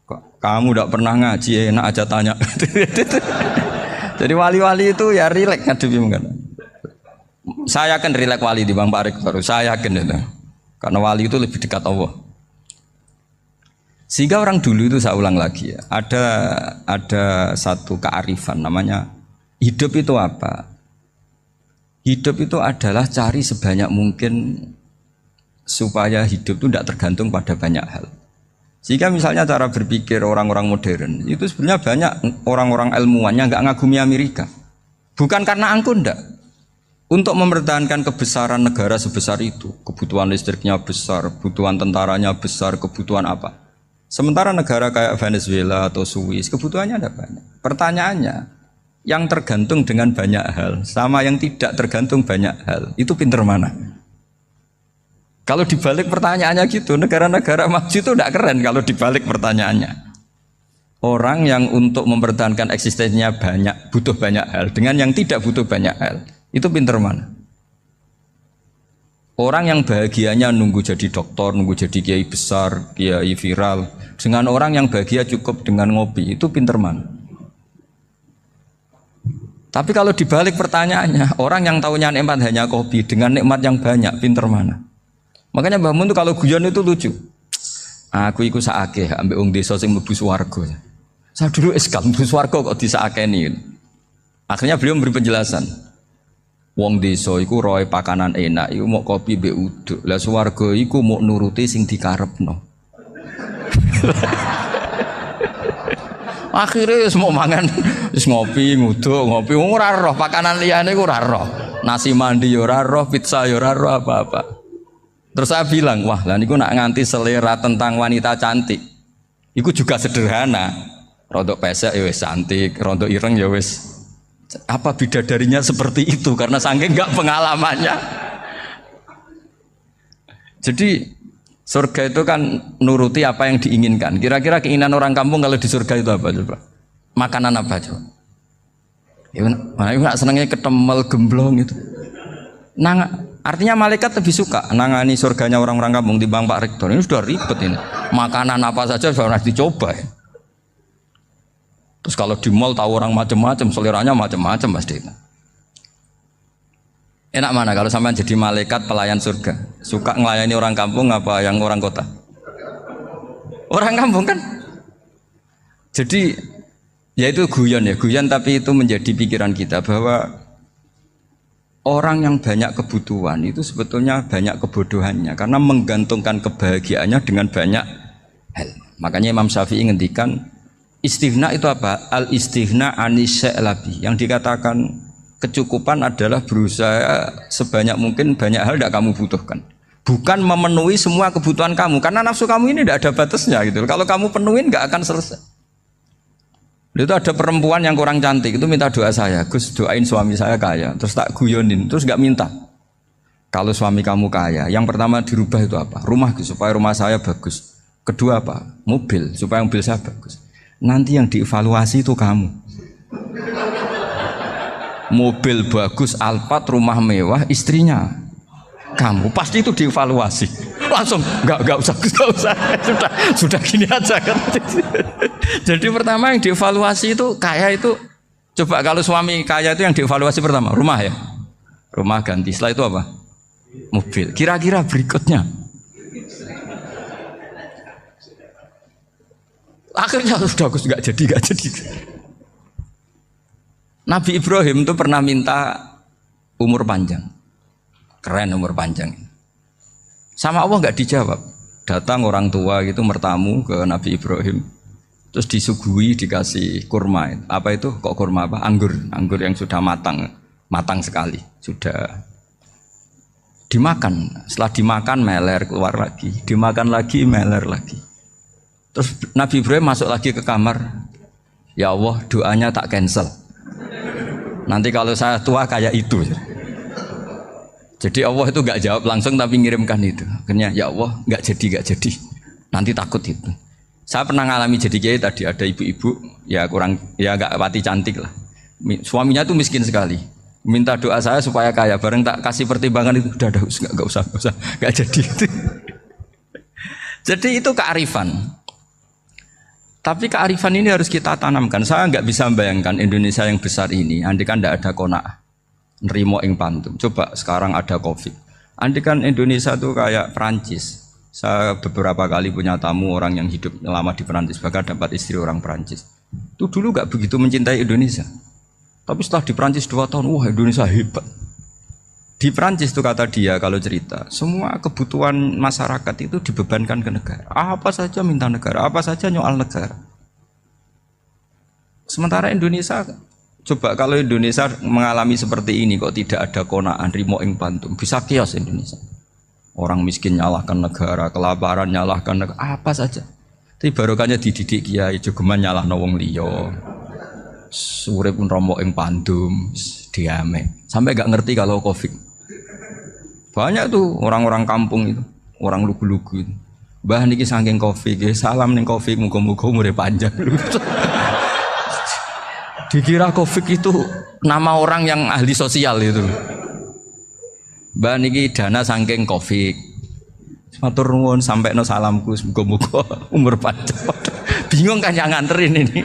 S1: Kok kamu tidak pernah ngaji enak aja tanya. Jadi wali-wali itu ya rileks ngadepi mungkin. Saya akan rileks wali di Bang Pak Rektor. Saya yakin itu. Karena wali itu lebih dekat Allah. Sehingga orang dulu itu saya ulang lagi ya, ada satu kearifan namanya hidup itu apa? Hidup itu adalah cari sebanyak mungkin supaya hidup itu tidak tergantung pada banyak hal. Sehingga misalnya cara berpikir orang-orang modern itu sebenarnya banyak orang-orang ilmuwannya nggak ngagumi Amerika. Bukan karena angkuh ndak. Untuk mempertahankan kebesaran negara sebesar itu, kebutuhan listriknya besar, kebutuhan tentaranya besar, kebutuhan apa? Sementara negara kayak Venezuela atau Swiss kebutuhannya ada banyak. Pertanyaannya, yang tergantung dengan banyak hal sama yang tidak tergantung banyak hal, itu pinter mana? Kalau dibalik pertanyaannya gitu, negara-negara maju itu tidak keren kalau dibalik pertanyaannya. Orang yang untuk mempertahankan eksistensinya banyak, butuh banyak hal, dengan yang tidak butuh banyak hal, itu pinter mana? Orang yang bahagianya nunggu jadi dokter, nunggu jadi kiai besar, kiai viral, dengan orang yang bahagia cukup dengan ngopi, itu pinter mana? Tapi kalau dibalik pertanyaannya, orang yang tahunya nikmat hanya kopi, dengan nikmat yang banyak, pinter mana? Makanya Mbah Mun itu kalau guyon itu lucu. Aku iku sakake ambek wong desa sing mlebu swarga. Saya dulu eskal mlebu swarga kok disakeni. Akhirnya beliau memberi penjelasan. Wong desa iku roe pakanan enak, iku mau kopi mbek uduk. Lah swarga iku mau nuruti sing dikarepno. Akhirnya semua mangan wis ngopi, nguduk, ngopi ora roh pakanan liyane iku ora roh. Nasi mandi ya ora roh, pizza ya ora roh apa-apa. Terus saya bilang, wah lah niku nak nganti selera tentang wanita cantik. Iku juga sederhana. Rodok pesek ya wis cantik, rodok ireng ya wis. Apa bidadarinya seperti itu karena saking enggak pengalamannya. Jadi surga itu kan nuruti apa yang diinginkan. Kira-kira keinginan orang kampung kalau di surga itu apa coba? Makanan apa coba? Ya, nak senangnya ketemel gemblong itu. Artinya malaikat lebih suka nangani surganya orang-orang kampung di Bang Pak Rektor. Ini sudah ribet ini. Makanan apa saja sudah harus dicoba ya. Terus kalau di mall tahu orang macam-macam, seleranya macam-macam pasti. Enak mana kalau sampai jadi malaikat pelayan surga? Suka ngelayani orang kampung apa yang orang kota? Orang kampung kan? Jadi ya itu guyon ya, guyon tapi itu menjadi pikiran kita bahwa orang yang banyak kebutuhan itu sebetulnya banyak kebodohannya karena menggantungkan kebahagiaannya dengan banyak hal. Makanya Imam Syafi'i ngendikan istighna itu apa? Al-istighna anisya'labi. Yang dikatakan kecukupan adalah berusaha sebanyak mungkin banyak hal tidak kamu butuhkan. Bukan memenuhi semua kebutuhan kamu. Karena nafsu kamu ini tidak ada batasnya gitu. Kalau kamu penuhin nggak akan selesai. Itu ada perempuan yang kurang cantik, itu minta doa saya. Gus doain suami saya kaya. Terus tak guyonin, terus nggak minta. Kalau suami kamu kaya, yang pertama dirubah itu apa? Rumah supaya rumah saya bagus. Kedua apa? Mobil supaya mobil saya bagus. Nanti yang dievaluasi itu kamu. Mobil bagus, Alphard, rumah mewah, istrinya kamu. Pasti itu dievaluasi. Langsung nggak usah sudah gini aja kan. Jadi pertama yang dievaluasi itu kaya itu. Coba kalau suami kaya itu yang dievaluasi pertama rumah ya, rumah ganti. Setelah itu apa? Mobil. Kira-kira berikutnya. Akhirnya sudah Gus nggak jadi. Nabi Ibrahim itu pernah minta umur panjang. keren umur panjang. Sama Allah nggak dijawab. Datang orang tua gitu mertamu ke Nabi Ibrahim, terus disuguhi dikasih kurma. Apa itu? Kok kurma apa? Anggur yang sudah matang sekali, sudah dimakan. Setelah dimakan meler keluar lagi, dimakan lagi meler lagi. Terus Nabi Ibrahim masuk lagi ke kamar. Ya Allah, doanya tak cancel. Nanti kalau saya tua kayak itu. Jadi Allah itu nggak jawab langsung tapi ngirimkan itu. Akhirnya ya Allah nggak jadi. Nanti takut itu. Saya pernah ngalami jadi kiai tadi, ada ibu-ibu ya kurang ya nggak pati cantik lah. Suaminya tuh miskin sekali. Minta doa saya supaya kaya. Bareng tak kasih pertimbangan itu udah nggak usah nggak jadi itu. Jadi itu kearifan. Tapi kearifan ini harus kita tanamkan. Saya nggak bisa membayangkan Indonesia yang besar ini, andai kan tidak ada qanaah, nerimo ing pantum. Coba sekarang ada Covid. Andai kan Indonesia tuh kayak Perancis. Saya beberapa kali punya tamu orang yang hidup lama di Perancis, bahkan dapat istri orang Perancis. Itu dulu nggak begitu mencintai Indonesia. Tapi setelah di Perancis 2 tahun, wah Indonesia hebat. Di Perancis tuh kata dia kalau cerita, semua kebutuhan masyarakat itu dibebankan ke negara. Apa saja minta negara, apa saja nyoal negara. Sementara Indonesia, coba kalau Indonesia mengalami seperti ini kok tidak ada qanaah rimo ing pantum, bisa kios Indonesia. Orang miskin nyalahkan negara, kelaparan nyalahkan negara, apa saja. Tapi barokahnya dididik kiai, jogeman nyalahno wong liya. Urip pun romo ing pandum, diame. Sampai gak ngerti kalau Covid. Banyak tuh orang-orang kampung itu, orang lugu-lugu itu. Mbah niki saking Covid, salam ning Covid, muga-muga umure panjang. Dikira Covid itu nama orang yang ahli sosial itu. Mbah niki dana saking Covid. Matur nuwun sampekno salamku, muga-muga umur panjang. Bingung kan yang nganterin ini.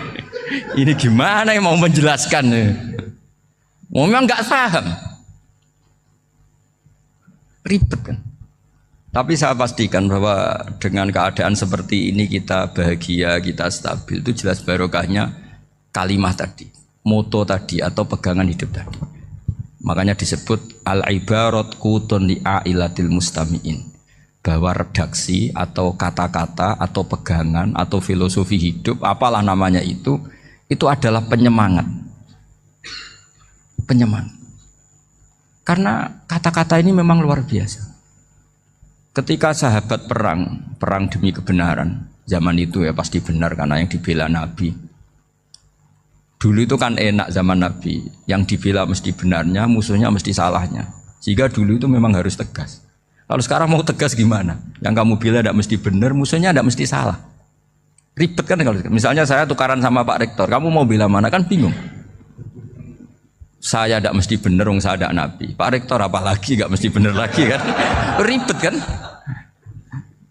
S1: Ini gimana yang mau menjelaskan? Memang nggak paham, ribet kan. Tapi saya pastikan bahwa dengan keadaan seperti ini kita bahagia, kita stabil, itu jelas barokahnya kalimah tadi, moto tadi atau pegangan hidup tadi. Makanya disebut al-ibarat qutun li'ailatil mustami'in, bahwa redaksi atau kata-kata atau pegangan atau filosofi hidup, apalah namanya itu adalah penyemangat. Karena kata-kata ini memang luar biasa. Ketika sahabat perang demi kebenaran, zaman itu ya pasti benar karena yang dibela Nabi. Dulu itu kan enak zaman Nabi, yang dibela mesti benarnya, musuhnya mesti salahnya. Sehingga dulu itu memang harus tegas. Kalau sekarang mau tegas gimana? Yang kamu bela tidak mesti benar, musuhnya tidak mesti salah. Ribet kan kalau misalnya saya tukaran sama Pak Rektor, kamu mau bela mana kan bingung. Saya tidak mesti benar, saya tidak Nabi. Pak Rektor apalagi nggak mesti benar lagi kan? Ribet kan?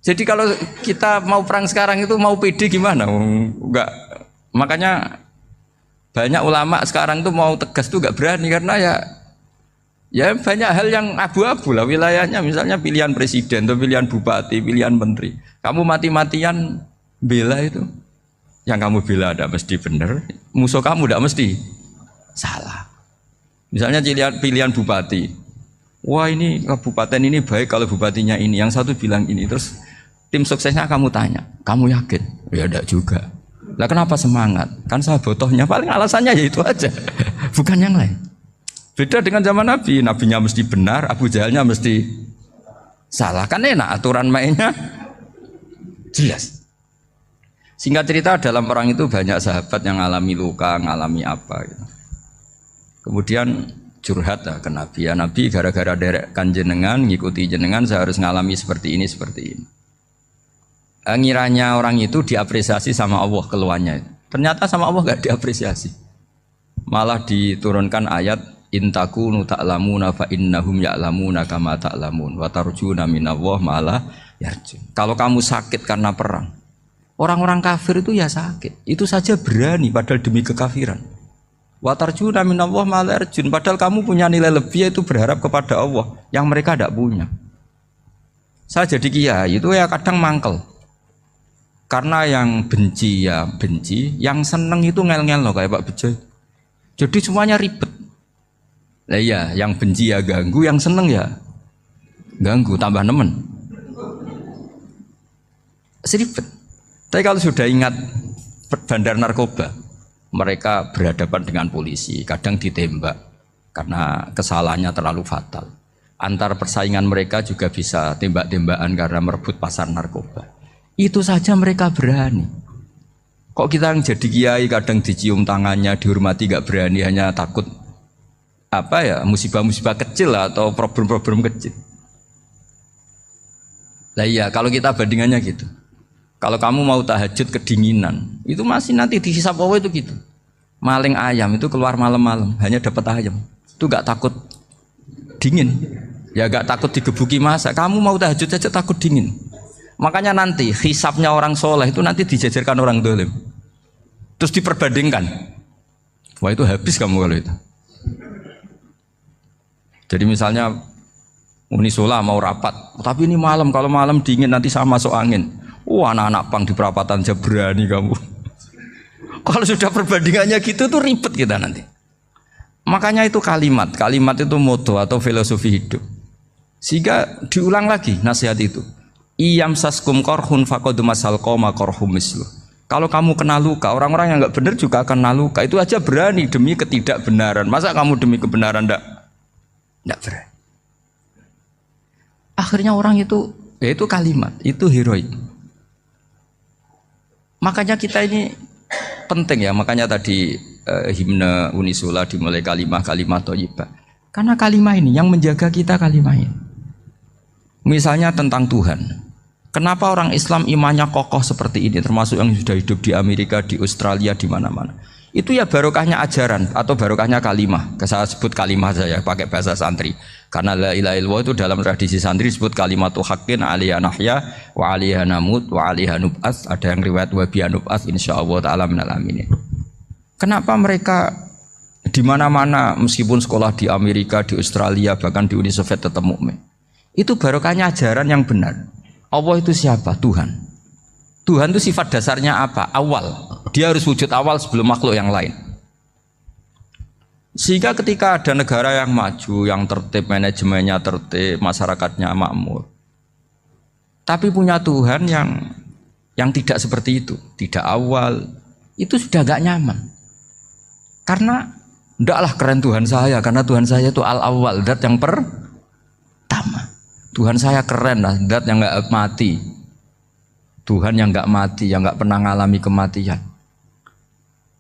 S1: Jadi kalau kita mau perang sekarang itu mau pede gimana? Enggak. Makanya banyak ulama sekarang tuh mau tegas tuh nggak berani karena ya banyak hal yang abu-abu lah wilayahnya. Misalnya pilihan presiden atau pilihan bupati, pilihan menteri. Kamu mati-matian bela itu, yang kamu bela tidak mesti benar, musuh kamu tidak mesti salah. Misalnya pilihan bupati, wah ini kabupaten ini baik kalau bupatinya ini, yang satu bilang ini, terus tim suksesnya kamu tanya, kamu yakin? Ya tidak juga. Lah kenapa semangat? Kan saya botohnya, paling alasannya ya itu aja, bukan yang lain. Beda dengan zaman Nabi, nabinya mesti benar, Abu Jahalnya mesti salah, kan enak aturan mainnya jelas. Singkat cerita dalam perang itu banyak sahabat yang ngalami luka, ngalami apa gitu. Kemudian curhat ke Nabi, ya Nabi gara-gara derekkan jenengan, ngikuti jenengan saya harus ngalami seperti ini. Ngiranya orang itu diapresiasi sama Allah keluarnya. Ternyata sama Allah gak diapresiasi. Malah diturunkan ayat intakunu ta'lamuna fa innahum ya'lamuna kama ta'lamun wa tarjuna minallah ma'ala yarjun. Kalau kamu sakit karena perang, orang-orang kafir itu ya sakit, itu saja berani padahal demi kekafiran. Wa tarjuna minallah ma'ala yarjun, padahal kamu punya nilai lebih yaitu berharap kepada Allah yang mereka tidak punya. Saya jadi kiai itu ya kadang mangkel. Karena yang benci ya benci, yang seneng itu ngel-ngel loh kayak Pak Bejo. Jadi semuanya ribet. Lah iya, yang benci ya ganggu, yang seneng ya ganggu, tambah nemen. Seribet. Tapi kalau sudah ingat bandar narkoba, mereka berhadapan dengan polisi, kadang ditembak karena kesalahannya terlalu fatal. Antar persaingan mereka juga bisa tembak-tembakan karena merebut pasar narkoba. Itu saja mereka berani. Kok kita yang jadi kiai kadang dicium tangannya, dihormati gak berani, hanya takut apa ya, musibah-musibah kecil atau problem-problem kecil. Lah iya, kalau kita bandingannya gitu. Kalau kamu mau tahajud kedinginan, itu masih nanti dihisap Allah itu gitu. Maling ayam itu keluar malam-malam, hanya dapat ayam. Itu gak takut dingin. Ya gak takut digebuki masa. Kamu mau tahajud saja takut dingin. Makanya nanti hisapnya orang soleh itu nanti dijajarkan orang dolim. Terus diperbandingkan. Wah itu habis kamu kalau itu. Jadi misalnya Unisola mau rapat, tapi ini malam, kalau malam dingin nanti sama masuk angin. Wah anak-anak pang di perapatan aja berani kamu. Kalau sudah perbandingannya gitu tuh ribet kita nanti. Makanya itu kalimat itu moto atau filosofi hidup. Sehingga diulang lagi nasihat itu. Iyam saskum korhun fakodu masal koma korhum mislu. Kalau kamu kena luka, orang-orang yang nggak benar juga akan kena luka. Itu aja berani demi ketidakbenaran. Masa kamu demi kebenaran nggak berani? Akhirnya orang itu, ya itu kalimat, itu heroik. Makanya kita ini penting ya. Makanya tadi himne Unisula dimulai kalimat thayyibah. Karena kalimat ini yang menjaga kita kalimat ini. Misalnya tentang Tuhan. Kenapa orang Islam imannya kokoh seperti ini, termasuk yang sudah hidup di Amerika, di Australia, di mana-mana. Itu ya barokahnya ajaran atau barokahnya kalimah. Saya sebut kalimah saya pakai bahasa santri. Karena la ilaha illallah itu dalam tradisi santri disebut kalimatu haqqin alaiha nahya wa alaiha namut wa alaiha nub'ats. Ada yang riwayat wa biha nub'ats insyaallah taala minal aminin. Kenapa mereka di mana-mana meskipun sekolah di Amerika, di Australia, bahkan di Uni Soviet tetap mukmin? Itu barokahnya ajaran yang benar. Allah itu siapa? Tuhan. Tuhan itu sifat dasarnya apa? Awal. Dia harus wujud awal sebelum makhluk yang lain. Sehingga ketika ada negara yang maju, yang tertib, manajemennya tertib, masyarakatnya makmur, tapi punya Tuhan yang tidak seperti itu, tidak awal, itu sudah gak nyaman. Karena ndaklah keren Tuhan saya, karena Tuhan saya itu al-awwal, zat yang pertama. Tuhan saya keren lah, zat yang nggak mati. Tuhan yang nggak mati, yang nggak pernah mengalami kematian.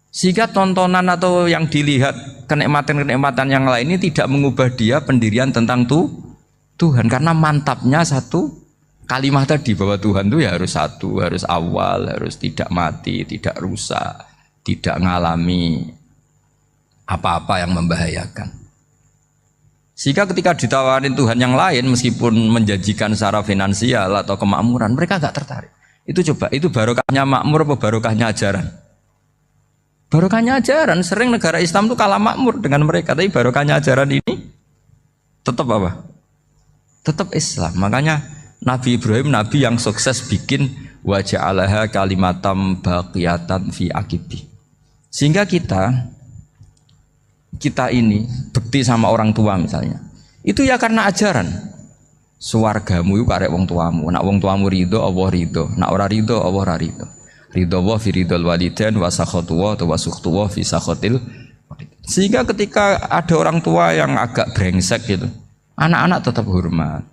S1: Sehingga tontonan atau yang dilihat kenikmatan-kenikmatan yang lain ini tidak mengubah dia pendirian tentang Tuhan. Karena mantapnya satu kalimat tadi bahwa Tuhan itu ya harus satu, harus awal, harus tidak mati, tidak rusak, tidak mengalami apa-apa yang membahayakan. Sehingga ketika ditawarin Tuhan yang lain meskipun menjanjikan secara finansial atau kemakmuran, mereka gak tertarik. Itu coba, itu barokahnya makmur apa barokahnya ajaran? Barokahnya ajaran. Sering negara Islam itu kalah makmur dengan mereka, tapi barokahnya ajaran ini tetap apa? Tetap Islam. Makanya Nabi Ibrahim, Nabi yang sukses bikin wa ja'alaha kalimatam baqiyatan fi aqibi. Sehingga kita ini bekti sama orang tua misalnya, itu ya karena ajaran. Suwargamu itu karek wong tuamu. Nak wong tuamu ridho, Allah ridho. Nak ora ridho, Allah ora ridho. Ridho wa fi ridhol walidain wa sakhatu wa sukhtu wa fi sakhatil. Sehingga ketika ada orang tua yang agak brengsek gitu, anak-anak tetap hormat.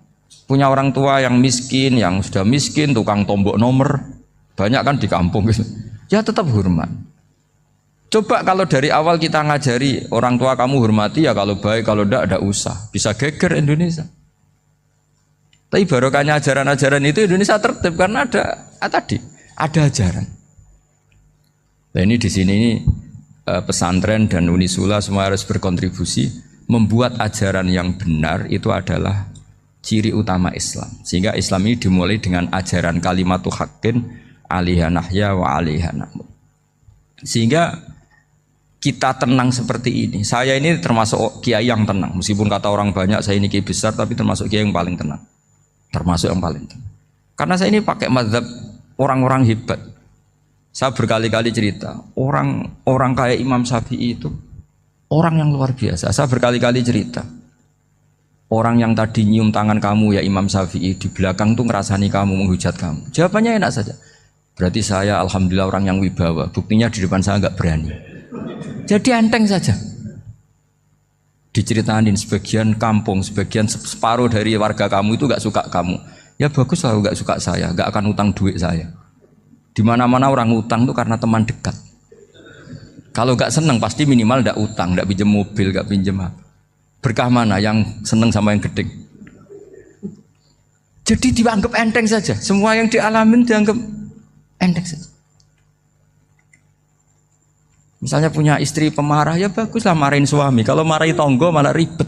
S1: Punya orang tua yang miskin, yang sudah miskin, tukang tombok nomor, banyak kan di kampung gitu. Ya tetap hormat. Coba kalau dari awal kita ngajari orang tua kamu hormati ya, kalau baik, kalau tidak usah. Bisa geger Indonesia. Tapi barokahnya ajaran-ajaran itu Indonesia tertib karena ada ajaran. Nah ini di sini pesantren dan Unisula semua harus berkontribusi membuat ajaran yang benar itu adalah ciri utama Islam. Sehingga Islam ini dimulai dengan ajaran kalimatu haqqin alaiha nahya wa alaiha namut. Sehingga kita tenang seperti ini. Saya ini termasuk kiai yang tenang. Meskipun kata orang banyak saya ini kiai besar, tapi termasuk kiai yang paling tenang. Termasuk yang paling tenang. Karena saya ini pakai mazhab orang-orang hebat. Saya berkali-kali cerita, orang kayak Imam Syafi'i itu orang yang luar biasa. Saya berkali-kali cerita. orang yang tadi nyium tangan kamu ya Imam Syafi'i di belakang tuh ngerasani kamu, menghujat kamu. Jawabannya enak saja. Berarti saya alhamdulillah orang yang wibawa. Buktinya di depan saya nggak berani. Jadi enteng saja. Diceritain sebagian kampung, sebagian separuh dari warga kamu itu nggak suka kamu. Ya bagus lah nggak suka saya, nggak akan utang duit saya. Di mana-mana orang utang tuh karena teman dekat. Kalau nggak seneng pasti minimal nggak utang, nggak pinjam mobil, nggak pinjam apa. Berkah mana yang seneng sama yang gede? Jadi dianggap enteng saja. Semua yang dialamin dianggap enteng saja. Misalnya punya istri pemarah, ya baguslah marahin suami. Kalau marahin tonggo malah ribet.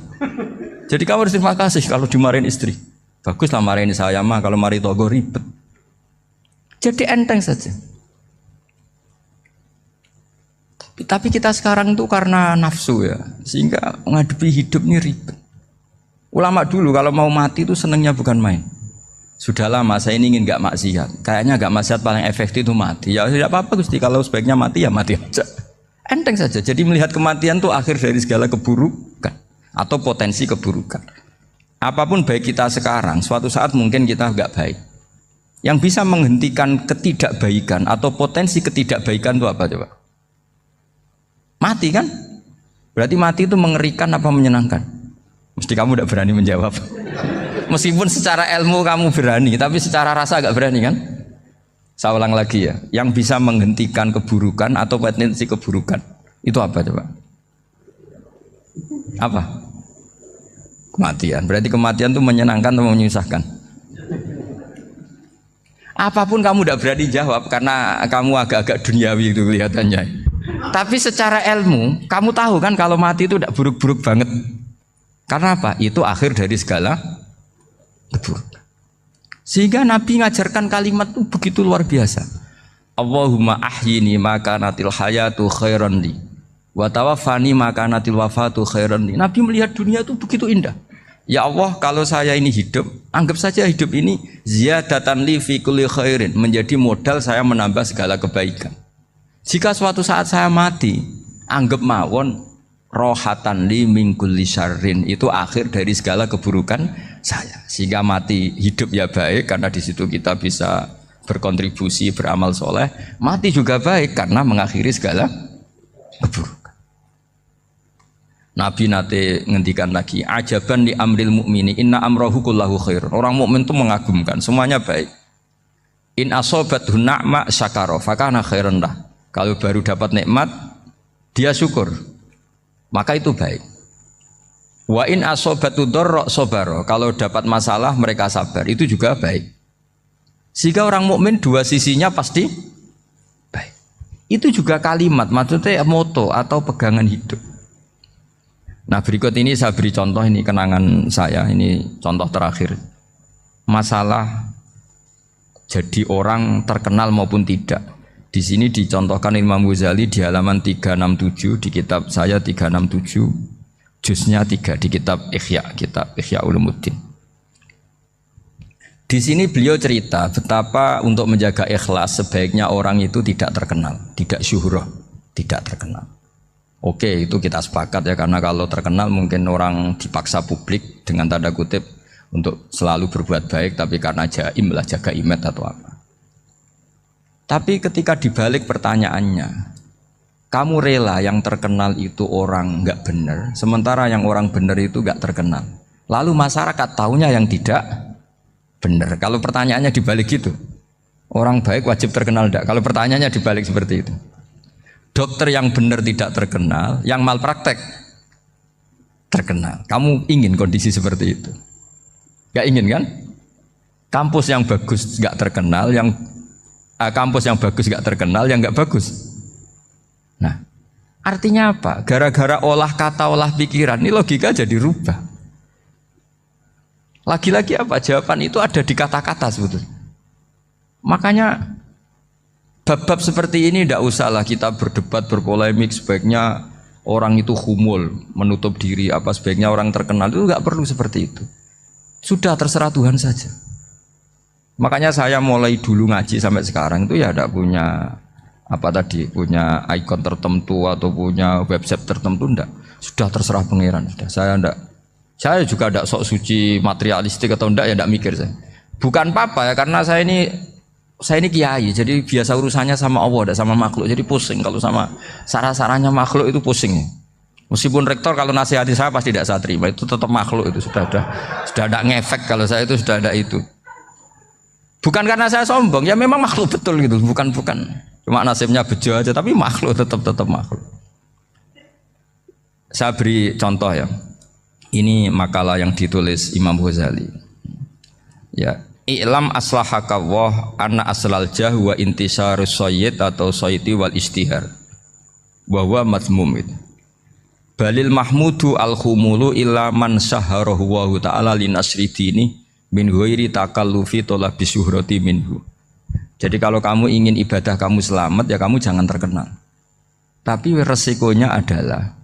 S1: Jadi kamu harus terima kasih kalau dimarahin istri. Baguslah marahin saya mah, kalau marahin tonggo ribet. Jadi enteng saja. Tapi kita sekarang tuh karena nafsu ya, sehingga menghadapi hidup ini ribet. Ulama dulu kalau mau mati itu senengnya bukan main. Sudah lama saya ini ingin gak maksiat. Kayaknya gak maksiat paling efektif itu mati. Ya tidak apa-apa Gusti, kalau sebaiknya mati ya mati aja. Enteng saja. Jadi melihat kematian itu akhir dari segala keburukan atau potensi keburukan. Apapun baik kita sekarang, suatu saat mungkin kita gak baik. Yang bisa menghentikan ketidakbaikan atau potensi ketidakbaikan itu apa coba? Mati kan? Berarti mati itu mengerikan apa menyenangkan? Mesti kamu tidak berani menjawab. Meskipun secara ilmu kamu berani, tapi secara rasa agak berani kan? Saya ulang lagi ya. Yang bisa menghentikan keburukan atau potensi keburukan itu apa coba? Apa? Kematian. Berarti kematian itu menyenangkan atau menyusahkan? Apapun kamu tidak berani jawab karena kamu agak-agak duniawi itu kelihatannya. Tapi secara ilmu, kamu tahu kan kalau mati itu tidak buruk-buruk banget. Karena apa? Itu akhir dari segala keburukan. Sehingga Nabi ngajarkan kalimat itu begitu luar biasa. Allahumma ahyini maka natil hayatu khairan li wa tawaffani maka natil wafatu khairan li. Nabi melihat dunia itu begitu indah. Ya Allah, kalau saya ini hidup, anggap saja hidup ini ziyadatan li fi kulli khairin, menjadi modal saya menambah segala kebaikan. Jika suatu saat saya mati, anggap mawon rohatan li min kulli syarrin, itu akhir dari segala keburukan saya. Sehingga mati hidup ya baik karena di situ kita bisa berkontribusi beramal soleh. Mati juga baik karena mengakhiri segala keburukan. Nabi nate ngendikan lagi, ajaban li amril mukmini inna amrohu kullahu khair. Orang mukmin itu mengagumkan, semuanya baik. In asobathu na'ma syakara fakana khairan lah. Kalau baru dapat nikmat, dia syukur, maka itu baik. Wa in asobatu dorro sobaro, kalau dapat masalah mereka sabar, itu juga baik. Sehingga orang mukmin dua sisinya pasti baik. Itu juga kalimat, maksudnya moto atau pegangan hidup. Nah berikut ini saya beri contoh, ini kenangan saya, ini contoh terakhir. Masalah jadi orang terkenal maupun tidak. Di sini dicontohkan Imam Ghazali di halaman 367 di kitab saya 367, juznya 3 di kitab Ihya Ulumuddin. Di sini beliau cerita betapa untuk menjaga ikhlas sebaiknya orang itu tidak terkenal, tidak syuhrah, tidak terkenal. Oke, itu kita sepakat ya, karena kalau terkenal mungkin orang dipaksa publik dengan tanda kutip untuk selalu berbuat baik, tapi karena jaim lah, jaga image atau apa. Tapi ketika dibalik pertanyaannya, kamu rela yang terkenal itu orang nggak benar, sementara yang orang benar itu nggak terkenal. Lalu masyarakat taunya yang tidak benar. Kalau pertanyaannya dibalik gitu, orang baik wajib terkenal enggak? Kalau pertanyaannya dibalik seperti itu, dokter yang benar tidak terkenal, yang malpraktek terkenal. Kamu ingin kondisi seperti itu? Gak ingin kan? Kampus yang bagus gak terkenal, kampus yang bagus gak terkenal, yang gak bagus. Nah, artinya apa? Gara-gara olah kata, olah pikiran, ini logika jadi rubah. Lagi-lagi apa? Jawaban itu ada di kata-kata sebetulnya. Makanya bab-bab seperti ini tidak usahlah kita berdebat, berpolemik. Sebaiknya orang itu humul, menutup diri, apa sebaiknya orang terkenal, itu nggak perlu seperti itu. Sudah terserah Tuhan saja. Makanya saya mulai dulu ngaji sampai sekarang itu ya tidak punya punya ikon tertentu atau punya website tertentu, enggak. Sudah terserah pangeran. Sudah, saya enggak Saya juga tidak sok suci materialistik atau enggak ya tidak mikir saya. Bukan apa-apa ya karena saya ini kiai jadi biasa urusannya sama Allah tidak sama makhluk jadi pusing kalau sama sarah-sarahnya makhluk itu pusing. Meskipun rektor kalau nasihati saya pasti tidak saya terima itu tetap makhluk itu sudah ada ngefek kalau saya itu sudah ada itu. Bukan karena saya sombong ya memang makhluk betul gitu bukan cuma nasibnya bejo aja tapi makhluk tetap makhluk. Saya beri contoh ya. Ini makalah yang ditulis Imam Ghazali. Ya, i'lam aslahakallah anna aslal jah wa intisarus sayyid atau sayyidi wal istihar. Wa huwa mazmum itu. Balil mahmudu al khumulu illa man syaharahu wa ta'ala linasri dini min ghairi takallufi talabi syuhrati minhu. Jadi kalau kamu ingin ibadah kamu selamat ya kamu jangan terkenal. Tapi resikonya adalah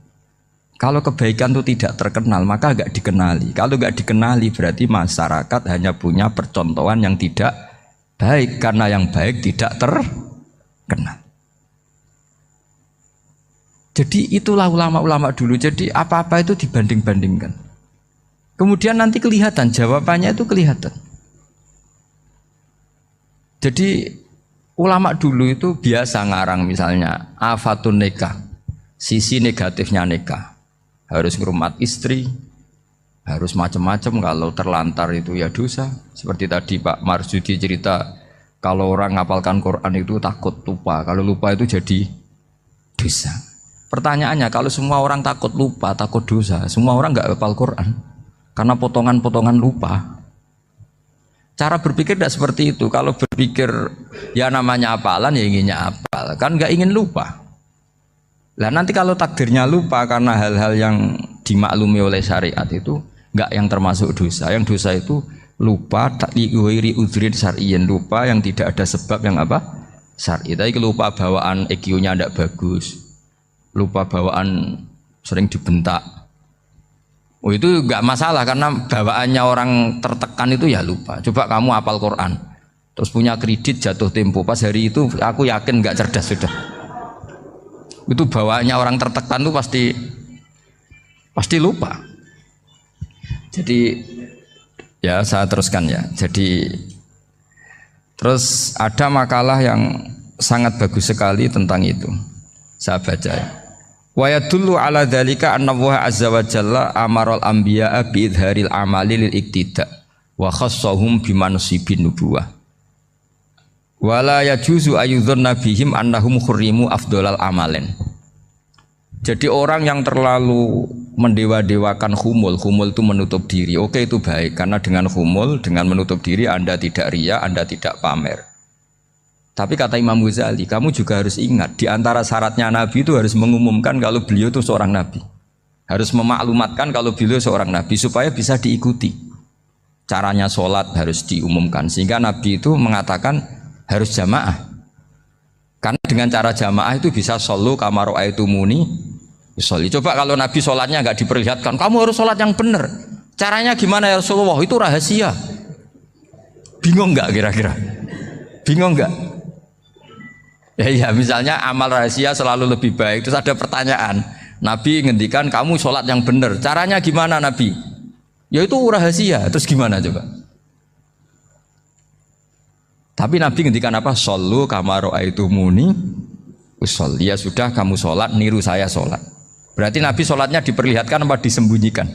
S1: kalau kebaikan itu tidak terkenal maka enggak dikenali. Kalau enggak dikenali berarti masyarakat hanya punya percontohan yang tidak baik karena yang baik tidak terkenal. Jadi itulah ulama-ulama dulu. Jadi apa-apa itu dibanding-bandingkan. Kemudian nanti kelihatan jawabannya itu kelihatan. Jadi ulama dulu itu biasa ngarang misalnya afatun nikah, sisi negatifnya nikah. Harus ngurmat istri, harus macam-macam kalau terlantar itu ya dosa. Seperti tadi Pak Marsudi cerita kalau orang ngapalkan Quran itu takut lupa, kalau lupa itu jadi dosa. Pertanyaannya kalau semua orang takut lupa, takut dosa, semua orang nggak hafal Quran karena potongan-potongan lupa. Cara berpikir tidak seperti itu. Kalau berpikir ya namanya hafalan ya inginnya hafal, kan nggak ingin lupa. Lah nanti kalau takdirnya lupa karena hal-hal yang dimaklumi oleh syariat itu enggak yang termasuk dosa. Yang dosa itu lupa takliwiri udhrin syar'iyyan, lupa yang tidak ada sebab yang apa? Syar'i. Tapi lupa bawaan EQ-nya tidak bagus. Lupa bawaan sering dibentak. Oh itu enggak masalah karena bawaannya orang tertekan itu ya lupa. Coba kamu hafal Quran. Terus punya kredit jatuh tempo. Pas hari itu aku yakin enggak cerdas sudah. Itu bawaannya orang tertekan itu pasti lupa. Jadi ya saya teruskan ya. Jadi terus ada makalah yang sangat bagus sekali tentang itu. Saya baca ya. Wa yadullu ala dzalika anna Allah azza wa jalla amaral anbiya'a bi idharil amali lil iktida wa khassahum bimansibin nubuwah. Wala yajuzu ayyudhanna bihim annahum khurrimu afdolal amalen. Jadi orang yang terlalu mendewa-dewakan khumul itu menutup diri. Oke itu baik karena dengan khumul, dengan menutup diri Anda tidak riya, Anda tidak pamer. Tapi kata Imam Ghazali, kamu juga harus ingat di antara syaratnya Nabi itu harus mengumumkan kalau beliau itu seorang Nabi. Harus memaklumatkan kalau beliau seorang Nabi supaya bisa diikuti. Caranya sholat harus diumumkan sehingga Nabi itu mengatakan harus jamaah. Karena dengan cara jamaah itu bisa shollu kama ra'aitumuni usolli. Coba kalau Nabi sholatnya nggak diperlihatkan, kamu harus sholat yang benar. Caranya gimana ya Rasulullah? Itu rahasia. Bingung nggak kira-kira? Bingung nggak? Ya misalnya amal rahasia selalu lebih baik. Terus ada pertanyaan, Nabi ngendikan kamu sholat yang benar. Caranya gimana Nabi? Ya itu rahasia. Terus gimana coba? Tapi Nabi ngendikan apa? Shollu kama ra'aitumuni usolli. Ya sudah kamu sholat, niru saya sholat. Berarti Nabi sholatnya diperlihatkan apa disembunyikan?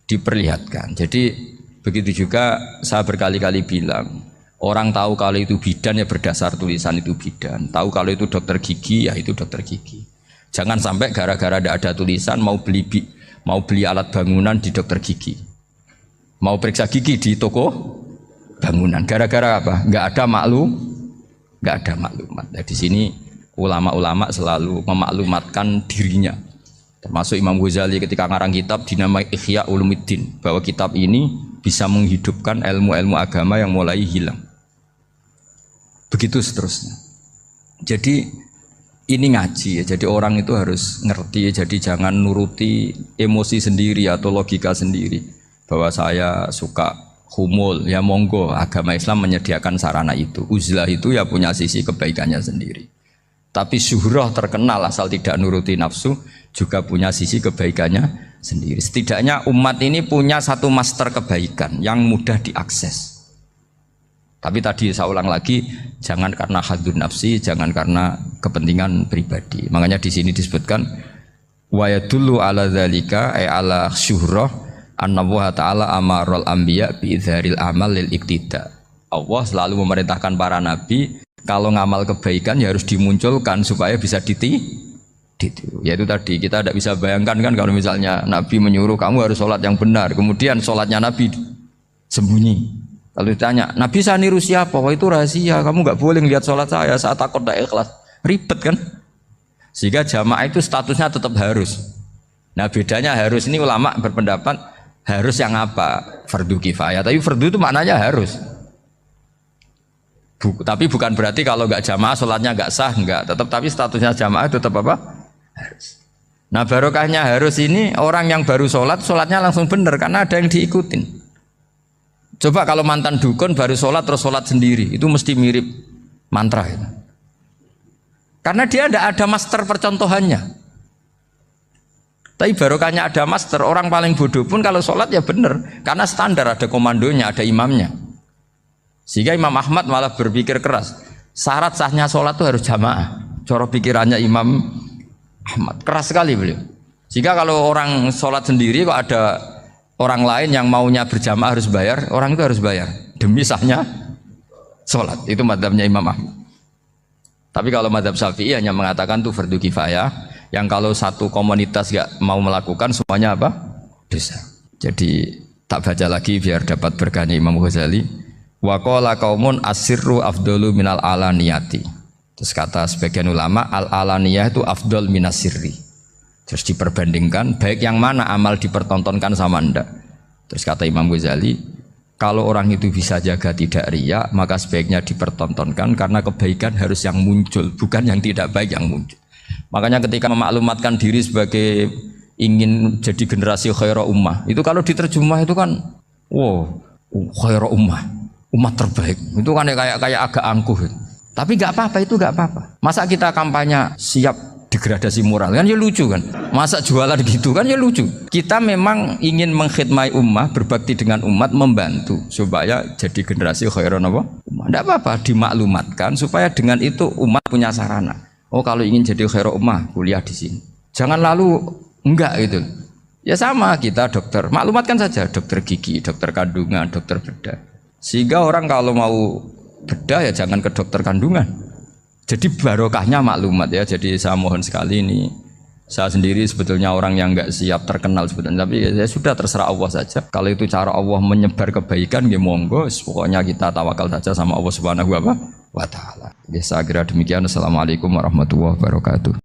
S1: Diperlihatkan. Jadi begitu juga saya berkali-kali bilang, orang tahu kalau itu bidan ya berdasar tulisan itu bidan. Tahu kalau itu dokter gigi ya itu dokter gigi. Jangan sampai gara-gara tidak ada tulisan mau beli alat bangunan di dokter gigi. Mau periksa gigi di toko bangunan. Gara-gara apa? Nggak ada maklumat. Nah, di sini ulama-ulama selalu memaklumatkan dirinya. Termasuk Imam Ghazali ketika ngarang kitab dinamai Ihya Ulumuddin, bahwa kitab ini bisa menghidupkan ilmu-ilmu agama yang mulai hilang. Begitu seterusnya. Jadi ini ngaji ya. Jadi orang itu harus ngerti. Jadi jangan nuruti emosi sendiri atau logika sendiri. Bahwa saya suka humul, ya monggo, agama Islam menyediakan sarana itu. Uzlah itu ya punya sisi kebaikannya sendiri. Tapi syuhrah terkenal asal tidak nuruti nafsu juga punya sisi kebaikannya sendiri. Setidaknya umat ini punya satu master kebaikan yang mudah diakses. Tapi tadi saya ulang lagi, jangan karena hadzun nafsi, jangan karena kepentingan pribadi. Makanya di sini disebutkan wa yadullu ala dzalika ay ala syuhrah anna wa ta'ala amarul anbiya bi izharil amal lil iktida. Allah selalu memerintahkan para nabi kalau ngamal kebaikan ya harus dimunculkan supaya bisa ditiru. Yaitu tadi kita tidak bisa bayangkan kan kalau misalnya Nabi menyuruh kamu harus sholat yang benar, kemudian sholatnya Nabi sembunyi. Kalau ditanya, Nabi saya niru siapa? Wah itu rahasia, kamu nggak boleh lihat sholat saya saat takut tidak ikhlas. Ribet kan? Sehingga jamaah itu statusnya tetap harus. Nah bedanya harus ini ulama berpendapat harus yang apa? Fardu kifayah. Tapi fardu itu maknanya harus. Tapi bukan berarti kalau nggak jamaah sholatnya nggak sah, nggak. Tapi statusnya jamaah tetap apa? Harus. Nah barokahnya harus ini orang yang baru sholat, sholatnya langsung benar karena ada yang diikutin. Coba kalau mantan dukun baru sholat terus sholat sendiri, itu mesti mirip mantra itu. Karena dia tidak ada master percontohannya. Tapi barokahnya ada master, orang paling bodoh pun kalau sholat ya benar, karena standar ada komandonya, ada imamnya. Sehingga Imam Ahmad malah berpikir keras, syarat sahnya sholat itu harus jamaah. Cara pikirannya Imam Ahmad keras sekali beliau. Sehingga kalau orang sholat sendiri kok ada orang lain yang maunya berjamaah harus bayar, orang itu harus bayar demi sahnya sholat. Itu madzhabnya Imam Ahmad. Tapi kalau madzhab Syafi'i hanya mengatakan itu fardu kifayah, yang kalau satu komunitas gak mau melakukan semuanya apa? Dosa. Jadi tak baca lagi biar dapat berkahnya Imam Ghazali. Wa qala qaumun asirru afdalu minal alaniyati. Terus kata sebagian ulama al alaniyah itu afdal minas sirri. Terus diperbandingkan baik yang mana amal dipertontonkan sama ndak. Terus kata Imam Ghazali, kalau orang itu bisa jaga tidak riya, maka sebaiknya dipertontonkan karena kebaikan harus yang muncul, bukan yang tidak baik yang muncul. Makanya ketika memaklumatkan diri sebagai ingin jadi generasi khairah ummah, itu kalau diterjemah itu kan wow, khairah ummah, umat terbaik. Itu kan kayak agak angkuh. Tapi nggak apa-apa, itu nggak apa-apa. Masa kita kampanye siap degradasi moral kan ya lucu kan, masa jualan gitu kan ya lucu. Kita memang ingin mengkhidmati ummah, berbakti dengan umat, membantu supaya jadi generasi khairan apa? Ummah. Tidak apa-apa dimaklumatkan supaya dengan itu umat punya sarana. Oh kalau ingin jadi khairan ummah kuliah di sini. Jangan lalu enggak gitu. Ya sama kita dokter, maklumatkan saja dokter gigi, dokter kandungan, dokter bedah. Sehingga orang kalau mau bedah ya jangan ke dokter kandungan. Jadi barokahnya maklumat ya. Jadi saya mohon sekali ini, saya sendiri sebetulnya orang yang nggak siap terkenal sebetulnya, tapi ya sudah terserah Allah saja. Kalau itu cara Allah menyebar kebaikan, ya monggo. Pokoknya kita tawakal saja sama Allah Subhanahu wa Ta'ala. Ya, saya kira demikian. Assalamualaikum warahmatullahi wabarakatuh.